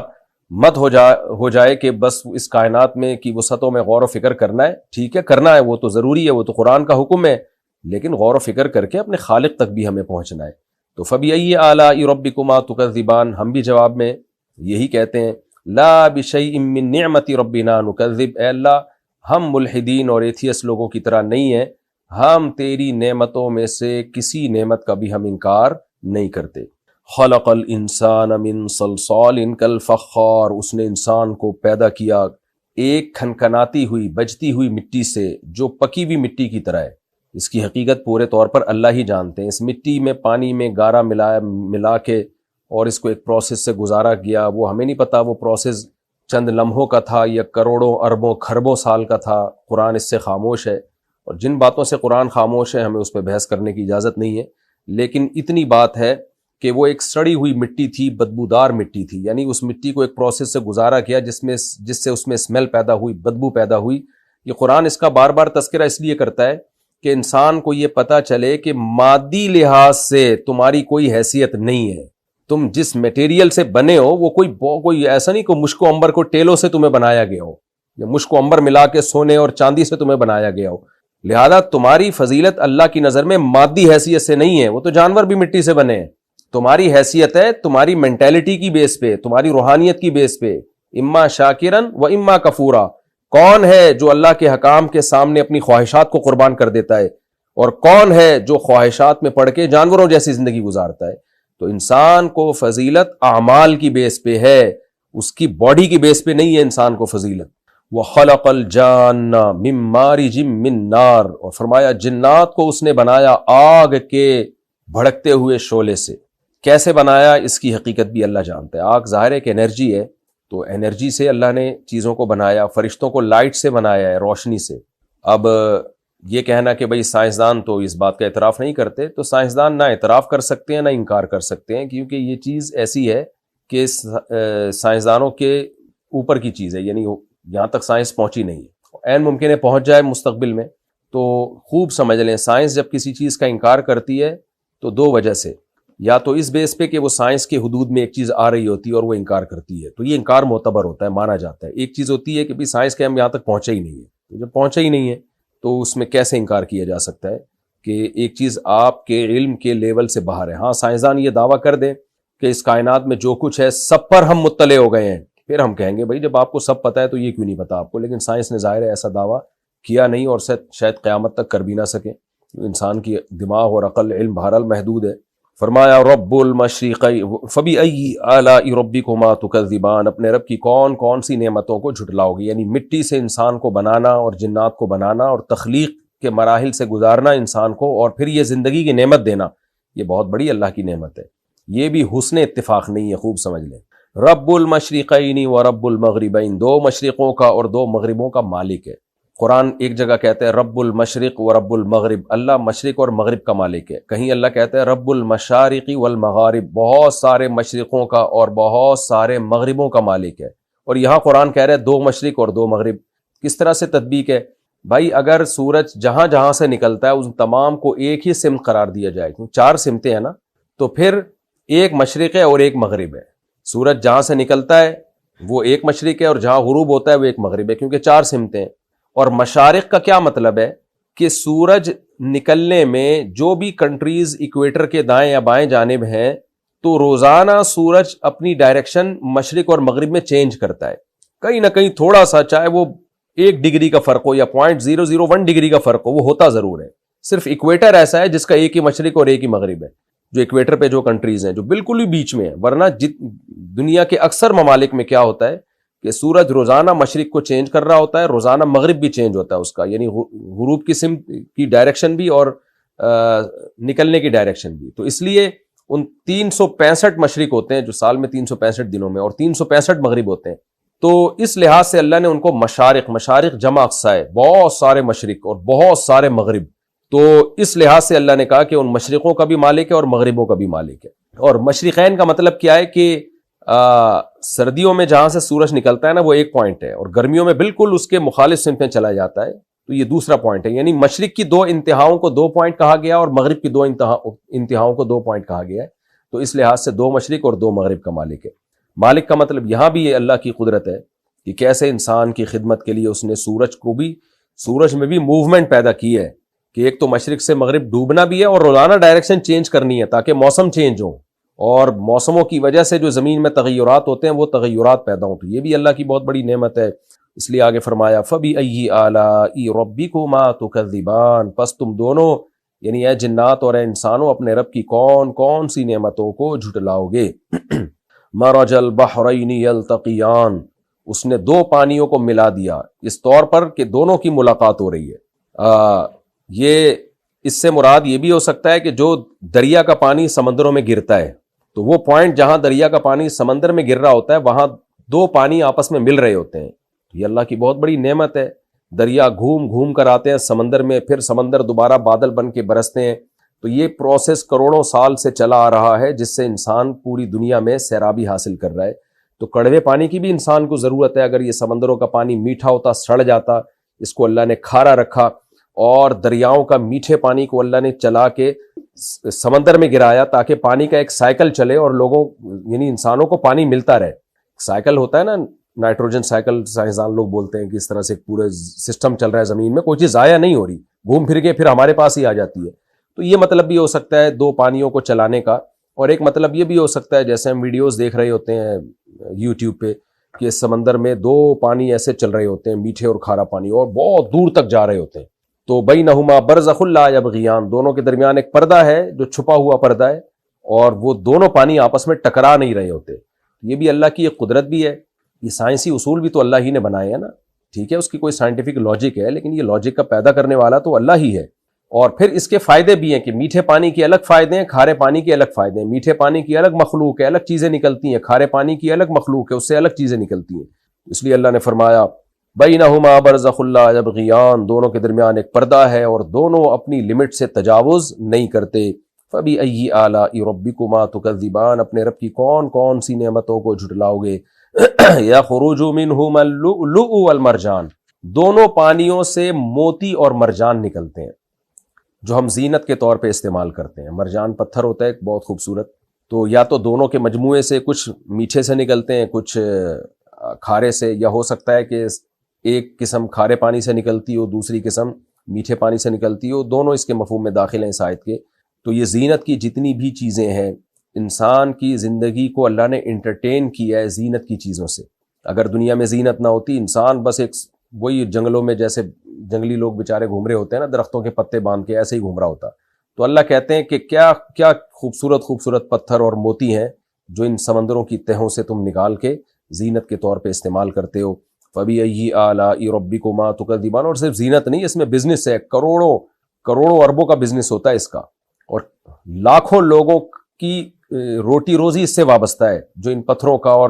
مت ہو جائے کہ بس اس کائنات میں کی وسعتوں میں غور و فکر کرنا ہے. ٹھیک ہے کرنا ہے، وہ تو ضروری ہے، وہ تو قرآن کا حکم ہے، لیکن غور و فکر کر کے اپنے خالق تک بھی ہمیں پہنچنا ہے. تو فَبِأَيِّ آلَاءِ رَبِّكُمَا تُكَذِّبَانِ، ہم بھی جواب میں یہی کہتے ہیں لا بِشَيْءٍ مِّن نِعْمَةِ رَبِّنَا نُكَذِّب، اے اللہ ہم ملحدین اور ایتھیس لوگوں کی طرح نہیں ہیں، ہم تیری نعمتوں میں سے کسی نعمت کا بھی ہم انکار نہیں کرتے. خلق الانسان من صلصال کالفخار، اس نے انسان کو پیدا کیا ایک کھنکھناتی ہوئی بجتی ہوئی مٹی سے جو پکی ہوئی مٹی کی طرح ہے۔ اس کی حقیقت پورے طور پر اللہ ہی جانتے ہیں۔ اس مٹی میں پانی میں گارا ملا کے اور اس کو ایک پروسیس سے گزارا گیا، وہ ہمیں نہیں پتا وہ پروسیس چند لمحوں کا تھا یا کروڑوں اربوں کھربوں سال کا تھا۔ قرآن اس سے خاموش ہے، اور جن باتوں سے قرآن خاموش ہے ہمیں اس پہ بحث کرنے کی اجازت نہیں ہے، لیکن اتنی بات ہے کہ وہ ایک سڑی ہوئی مٹی تھی، بدبودار مٹی تھی، یعنی اس مٹی کو ایک پروسیس سے گزارا گیا جس سے اس میں اسمیل پیدا ہوئی، بدبو پیدا ہوئی۔ یہ قرآن اس کا بار بار تذکرہ اس لیے کرتا ہے کہ انسان کو یہ پتہ چلے کہ مادی لحاظ سے تمہاری کوئی حیثیت نہیں ہے، تم جس میٹیریل سے بنے ہو وہ کوئی ایسا نہیں کہ مشک و عنبر کو ٹیلوں سے تمہیں بنایا گیا ہو یا مشک و عنبر ملا کے سونے اور چاندی سے تمہیں بنایا گیا ہو، لہذا تمہاری فضیلت اللہ کی نظر میں مادی حیثیت سے نہیں ہے، وہ تو جانور بھی مٹی سے بنے ہیں۔ تمہاری حیثیت ہے تمہاری مینٹیلٹی کی بیس پہ، تمہاری روحانیت کی بیس پہ، اما شاکرن و اما کفورا۔ کون ہے جو اللہ کے حکام کے سامنے اپنی خواہشات کو قربان کر دیتا ہے، اور کون ہے جو خواہشات میں پڑھ کے جانوروں جیسی زندگی گزارتا ہے؟ تو انسان کو فضیلت اعمال کی بیس پہ ہے، اس کی باڈی کی بیس پہ نہیں ہے انسان کو فضیلت۔ وَخَلَقَ الْجَانَّ مِن مَارِجٍ مِّن نَار، اور فرمایا جنات کو اس نے بنایا آگ کے بھڑکتے ہوئے شعلے سے۔ کیسے بنایا اس کی حقیقت بھی اللہ جانتا ہے۔ آگ ظاہر ہے کہ انرجی ہے، تو انرجی سے اللہ نے چیزوں کو بنایا، فرشتوں کو لائٹ سے بنایا ہے، روشنی سے۔ اب یہ کہنا کہ بھئی سائنسدان تو اس بات کا اعتراف نہیں کرتے، تو سائنسدان نہ اعتراف کر سکتے ہیں نہ انکار کر سکتے ہیں، کیونکہ یہ چیز ایسی ہے کہ سائنسدانوں کے اوپر کی چیز ہے، یعنی یہاں تک سائنس پہنچی نہیں ہے، عین ممکن ہے پہنچ جائے مستقبل میں۔ تو خوب سمجھ لیں سائنس جب کسی چیز کا انکار کرتی ہے تو دو وجہ سے، یا تو اس بیس پہ کہ وہ سائنس کے حدود میں ایک چیز آ رہی ہوتی ہے اور وہ انکار کرتی ہے، تو یہ انکار معتبر ہوتا ہے، مانا جاتا ہے۔ ایک چیز ہوتی ہے کہ بھی سائنس کے ہم یہاں تک پہنچے ہی نہیں ہے، تو جب پہنچے ہی نہیں ہے تو اس میں کیسے انکار کیا جا سکتا ہے کہ ایک چیز آپ کے علم کے لیول سے باہر ہے۔ ہاں سائنسدان یہ دعویٰ کر دیں کہ اس کائنات میں جو کچھ ہے سب پر ہم مطلع ہو گئے ہیں، پھر ہم کہیں گے بھائی جب آپ کو سب پتہ ہے تو یہ کیوں نہیں پتا آپ کو؟ لیکن سائنس نے ظاہر ہے ایسا دعویٰ کیا نہیں، اور شاید قیامت تک کر بھی نہ سکے۔ انسان کی دماغ اور عقل علم بہرحال محدود ہے۔ فرمایا رب المشرقی فبأی آلاء ربکما تکذبان، اپنے رب کی کون کون سی نعمتوں کو جھٹلاؤ گے؟ یعنی مٹی سے انسان کو بنانا اور جنات کو بنانا اور تخلیق کے مراحل سے گزارنا انسان کو، اور پھر یہ زندگی کی نعمت دینا، یہ بہت بڑی اللہ کی نعمت ہے۔ یہ بھی حسن اتفاق نہیں ہے، خوب سمجھ لیں۔ رب المشرقین و رب المغربین، دو مشرقوں کا اور دو مغربوں کا مالک ہے۔ قرآن ایک جگہ کہتا ہے رب المشرق و رب المغرب، اللہ مشرق اور مغرب کا مالک ہے۔ کہیں اللہ کہتا ہے رب المشارق والمغارب، بہت سارے مشرقوں کا اور بہت سارے مغربوں کا مالک ہے۔ اور یہاں قرآن کہہ رہا ہے دو مشرق اور دو مغرب۔ کس طرح سے تطبیق ہے بھائی؟ اگر سورج جہاں جہاں سے نکلتا ہے ان تمام کو ایک ہی سمت قرار دیا جائے، کیونکہ چار سمتیں ہیں نا، تو پھر ایک مشرق ہے اور ایک مغرب ہے۔ سورج جہاں سے نکلتا ہے وہ ایک مشرق ہے، اور جہاں غروب ہوتا ہے وہ ایک مغرب ہے، کیونکہ چار سمتیں ہیں۔ اور مشارق کا کیا مطلب ہے کہ سورج نکلنے میں جو بھی کنٹریز ایکویٹر کے دائیں یا بائیں جانب ہیں تو روزانہ سورج اپنی ڈائریکشن مشرق اور مغرب میں چینج کرتا ہے، کہیں نہ کہیں تھوڑا سا، چاہے وہ 1 ڈگری کا فرق ہو یا 0.001 ڈگری کا فرق ہو، وہ ہوتا ضرور ہے۔ صرف ایکویٹر ایسا ہے جس کا ایک ہی مشرق اور ایک ہی مغرب ہے، جو ایکویٹر پہ جو کنٹریز ہیں جو بالکل ہی بیچ میں ہیں، ورنہ دنیا کے اکثر ممالک میں کیا ہوتا ہے کہ سورج روزانہ مشرق کو چینج کر رہا ہوتا ہے، روزانہ مغرب بھی چینج ہوتا ہے اس کا، یعنی غروب کی سمت کی ڈائریکشن بھی اور نکلنے کی ڈائریکشن بھی۔ تو اس لیے ان 365 مشرق ہوتے ہیں جو سال میں 365 دنوں میں، اور 365 مغرب ہوتے ہیں۔ تو اس لحاظ سے اللہ نے ان کو مشارق جمع اقصا ہے، بہت سارے مشرق اور بہت سارے مغرب۔ تو اس لحاظ سے اللہ نے کہا کہ ان مشرقوں کا بھی مالک ہے اور مغربوں کا بھی مالک ہے۔ اور مشرقین کا مطلب کیا ہے کہ سردیوں میں جہاں سے سورج نکلتا ہے نا وہ ایک پوائنٹ ہے، اور گرمیوں میں بالکل اس کے مخالف سمت میں چلا جاتا ہے، تو یہ دوسرا پوائنٹ ہے۔ یعنی مشرق کی 2 انتہاؤں کو 2 پوائنٹ کہا گیا اور مغرب کی 2 انتہاؤں کو 2 پوائنٹ کہا گیا ہے۔ تو اس لحاظ سے 2 مشرق اور 2 مغرب کا مالک ہے۔ مالک کا مطلب یہاں بھی یہ اللہ کی قدرت ہے کہ کیسے انسان کی خدمت کے لیے اس نے سورج میں بھی موومنٹ پیدا کی ہے کہ ایک تو مشرق سے مغرب ڈوبنا بھی ہے اور روزانہ ڈائریکشن چینج کرنی ہے تاکہ موسم چینج ہو، اور موسموں کی وجہ سے جو زمین میں تغیرات ہوتے ہیں وہ تغیرات پیدا ہوں، تو یہ بھی اللہ کی بہت بڑی نعمت ہے۔ اس لیے آگے فرمایا فَبِأَيِّ آلَاءِ رَبِّكُمَا تُكَذِّبَانِ، پس تم دونوں یعنی اے جنات اور اے انسانوں اپنے رب کی کون کون سی نعمتوں کو جھٹلاؤ گے. مرج البحرین یلتقیان، اس نے دو پانیوں کو ملا دیا اس طور پر کہ دونوں کی ملاقات ہو رہی ہے. یہ اس سے مراد یہ بھی ہو سکتا ہے کہ جو دریا کا پانی سمندروں میں گرتا ہے تو وہ پوائنٹ جہاں دریا کا پانی سمندر میں گر رہا ہوتا ہے وہاں دو پانی آپس میں مل رہے ہوتے ہیں. یہ اللہ کی بہت بڑی نعمت ہے. دریا گھوم گھوم کر آتے ہیں سمندر میں، پھر سمندر دوبارہ بادل بن کے برستے ہیں. تو یہ پروسیس کروڑوں سال سے چلا آ رہا ہے جس سے انسان پوری دنیا میں سیرابی حاصل کر رہا ہے. تو کڑوے پانی کی بھی انسان کو ضرورت ہے. اگر یہ سمندروں کا پانی میٹھا ہوتا سڑ جاتا، اس کو اللہ نے کھارا رکھا اور دریاؤں کا میٹھے پانی کو اللہ نے چلا کے سمندر میں گرایا تاکہ پانی کا ایک سائیکل چلے اور لوگوں یعنی انسانوں کو پانی ملتا رہے. سائیکل ہوتا ہے نا، نائٹروجن سائیکل سائنسدان لوگ بولتے ہیں کہ اس طرح سے پورے سسٹم چل رہا ہے زمین میں، کوئی چیز ضائع نہیں ہو رہی، گھوم پھر کے پھر ہمارے پاس ہی آ جاتی ہے. تو یہ مطلب بھی ہو سکتا ہے دو پانیوں کو چلانے کا. اور ایک مطلب یہ بھی ہو سکتا ہے جیسے ہم ویڈیوز دیکھ رہے ہوتے ہیں یوٹیوب پہ کہ سمندر میں دو پانی ایسے چل رہے ہوتے ہیں، میٹھے اور کھارا پانی، اور بہت دور تک جا رہے ہوتے ہیں. تو بینہما برزخ لا یبغیان، دونوں کے درمیان ایک پردہ ہے جو چھپا ہوا پردہ ہے، اور وہ دونوں پانی آپس میں ٹکرا نہیں رہے ہوتے. یہ بھی اللہ کی ایک قدرت بھی ہے. یہ سائنسی اصول بھی تو اللہ ہی نے بنائے ہیں نا. ٹھیک ہے، اس کی کوئی سائنٹیفک لاجک ہے لیکن یہ لاجک کا پیدا کرنے والا تو اللہ ہی ہے. اور پھر اس کے فائدے بھی ہیں کہ میٹھے پانی کے الگ فائدے ہیں، کھارے پانی کے الگ فائدے ہیں. میٹھے پانی کی الگ مخلوق ہے، الگ چیزیں نکلتی ہیں، کھارے پانی کی الگ مخلوق ہے، اس سے الگ چیزیں نکلتی ہیں. اس لیے اللہ نے فرمایا بینہما برزخ لا یبغیان، دونوں کے درمیان ایک پردہ ہے اور دونوں اپنی لمٹ سے تجاوز نہیں کرتے. فبأی آلاء ربکما تکذبان، اپنے رب کی کون کون سی نعمتوں کو جھٹلاؤ گے. یخرج منہما اللؤلؤ والمرجان، دونوں پانیوں سے موتی اور مرجان نکلتے ہیں جو ہم زینت کے طور پہ استعمال کرتے ہیں. مرجان پتھر ہوتا ہے ایک بہت خوبصورت. تو یا تو دونوں کے مجموعے سے کچھ میٹھے سے نکلتے ہیں، کچھ کھارے سے، یا ہو سکتا ہے کہ ایک قسم کھارے پانی سے نکلتی ہو، دوسری قسم میٹھے پانی سے نکلتی ہو. دونوں اس کے مفہوم میں داخل ہیں اس آیت کے. تو یہ زینت کی جتنی بھی چیزیں ہیں، انسان کی زندگی کو اللہ نے انٹرٹین کیا ہے زینت کی چیزوں سے. اگر دنیا میں زینت نہ ہوتی، انسان بس ایک وہی جنگلوں میں جیسے جنگلی لوگ بیچارے گھوم رہے ہوتے ہیں نا درختوں کے پتے باندھ کے، ایسے ہی گھوم رہا ہوتا. تو اللہ کہتے ہیں کہ کیا کیا خوبصورت خوبصورت پتھر اور موتی ہیں جو ان سمندروں کی تہوں سے تم نکال کے زینت کے طور پہ استعمال کرتے ہو. فبأی آلاء ربکما تکذبان، اور صرف زینت نہیں، اس میں بزنس ہے، کروڑوں اربوں کا بزنس ہوتا ہے اس کا، اور لاکھوں لوگوں کی روٹی روزی اس سے وابستہ ہے جو ان پتھروں کا اور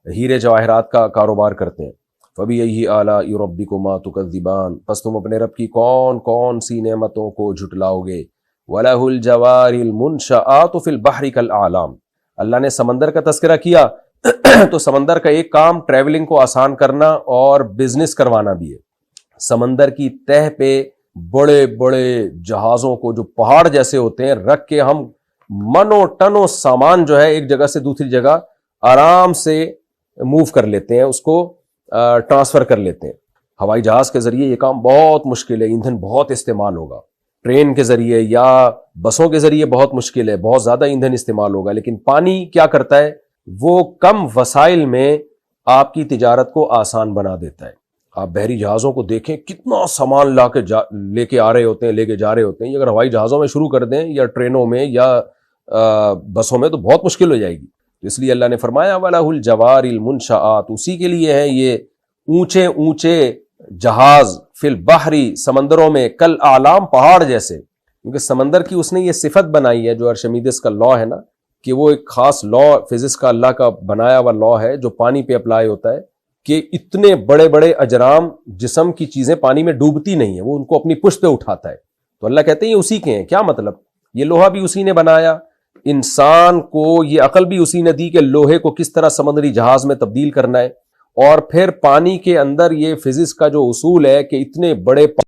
ہیرے جواہرات کا کاروبار کرتے ہیں. فبأی آلاء ربکما تکذبان، پس تم اپنے رب کی کون کون سی نعمتوں کو جھٹلاؤ گے. وَلَهُ الْجَوَارِ الْمُنْشَآتُ فِي الْبَحْرِ كَالْأَعْلَامِ، اللہ نے سمندر کا تذکرہ کیا تو سمندر کا ایک کام ٹریولنگ کو آسان کرنا اور بزنس کروانا بھی ہے. سمندر کی تہ پہ بڑے بڑے جہازوں کو جو پہاڑ جیسے ہوتے ہیں رکھ کے ہم منوں ٹنوں سامان جو ہے ایک جگہ سے دوسری جگہ آرام سے موو کر لیتے ہیں، اس کو ٹرانسفر کر لیتے ہیں. ہوائی جہاز کے ذریعے یہ کام بہت مشکل ہے، ایندھن بہت استعمال ہوگا. ٹرین کے ذریعے یا بسوں کے ذریعے بہت مشکل ہے، بہت زیادہ ایندھن استعمال ہوگا. لیکن پانی کیا کرتا ہے، وہ کم وسائل میں آپ کی تجارت کو آسان بنا دیتا ہے. آپ بحری جہازوں کو دیکھیں کتنا سامان لے کے آ رہے ہوتے ہیں، لے کے جا رہے ہوتے ہیں. یہ اگر ہوائی جہازوں میں شروع کر دیں یا ٹرینوں میں یا بسوں میں تو بہت مشکل ہو جائے گی. تو اس لیے اللہ نے فرمایا وَلَهُ الْجَوَارِ الْمُنْشَآتُ، اسی کے لیے ہیں یہ اونچے اونچے جہاز فی البحر، سمندروں میں، کل اعلام، پہاڑ جیسے. کیونکہ سمندر کی اس نے یہ صفت بنائی ہے جو ارشمیدس کا لا ہے نا، کہ وہ ایک خاص لا فزکس کا اللہ کا بنایا ہوا لا ہے جو پانی پہ اپلائی ہوتا ہے کہ اتنے بڑے بڑے اجرام جسم کی چیزیں پانی میں ڈوبتی نہیں ہیں، وہ ان کو اپنی پشت پہ اٹھاتا ہے. تو اللہ کہتے ہیں یہ اسی کے ہیں. کیا مطلب؟ یہ لوہا بھی اسی نے بنایا، انسان کو یہ عقل بھی اسی نے دی کہ لوہے کو کس طرح سمندری جہاز میں تبدیل کرنا ہے. اور پھر پانی کے اندر یہ فزکس کا جو اصول ہے کہ اتنے بڑے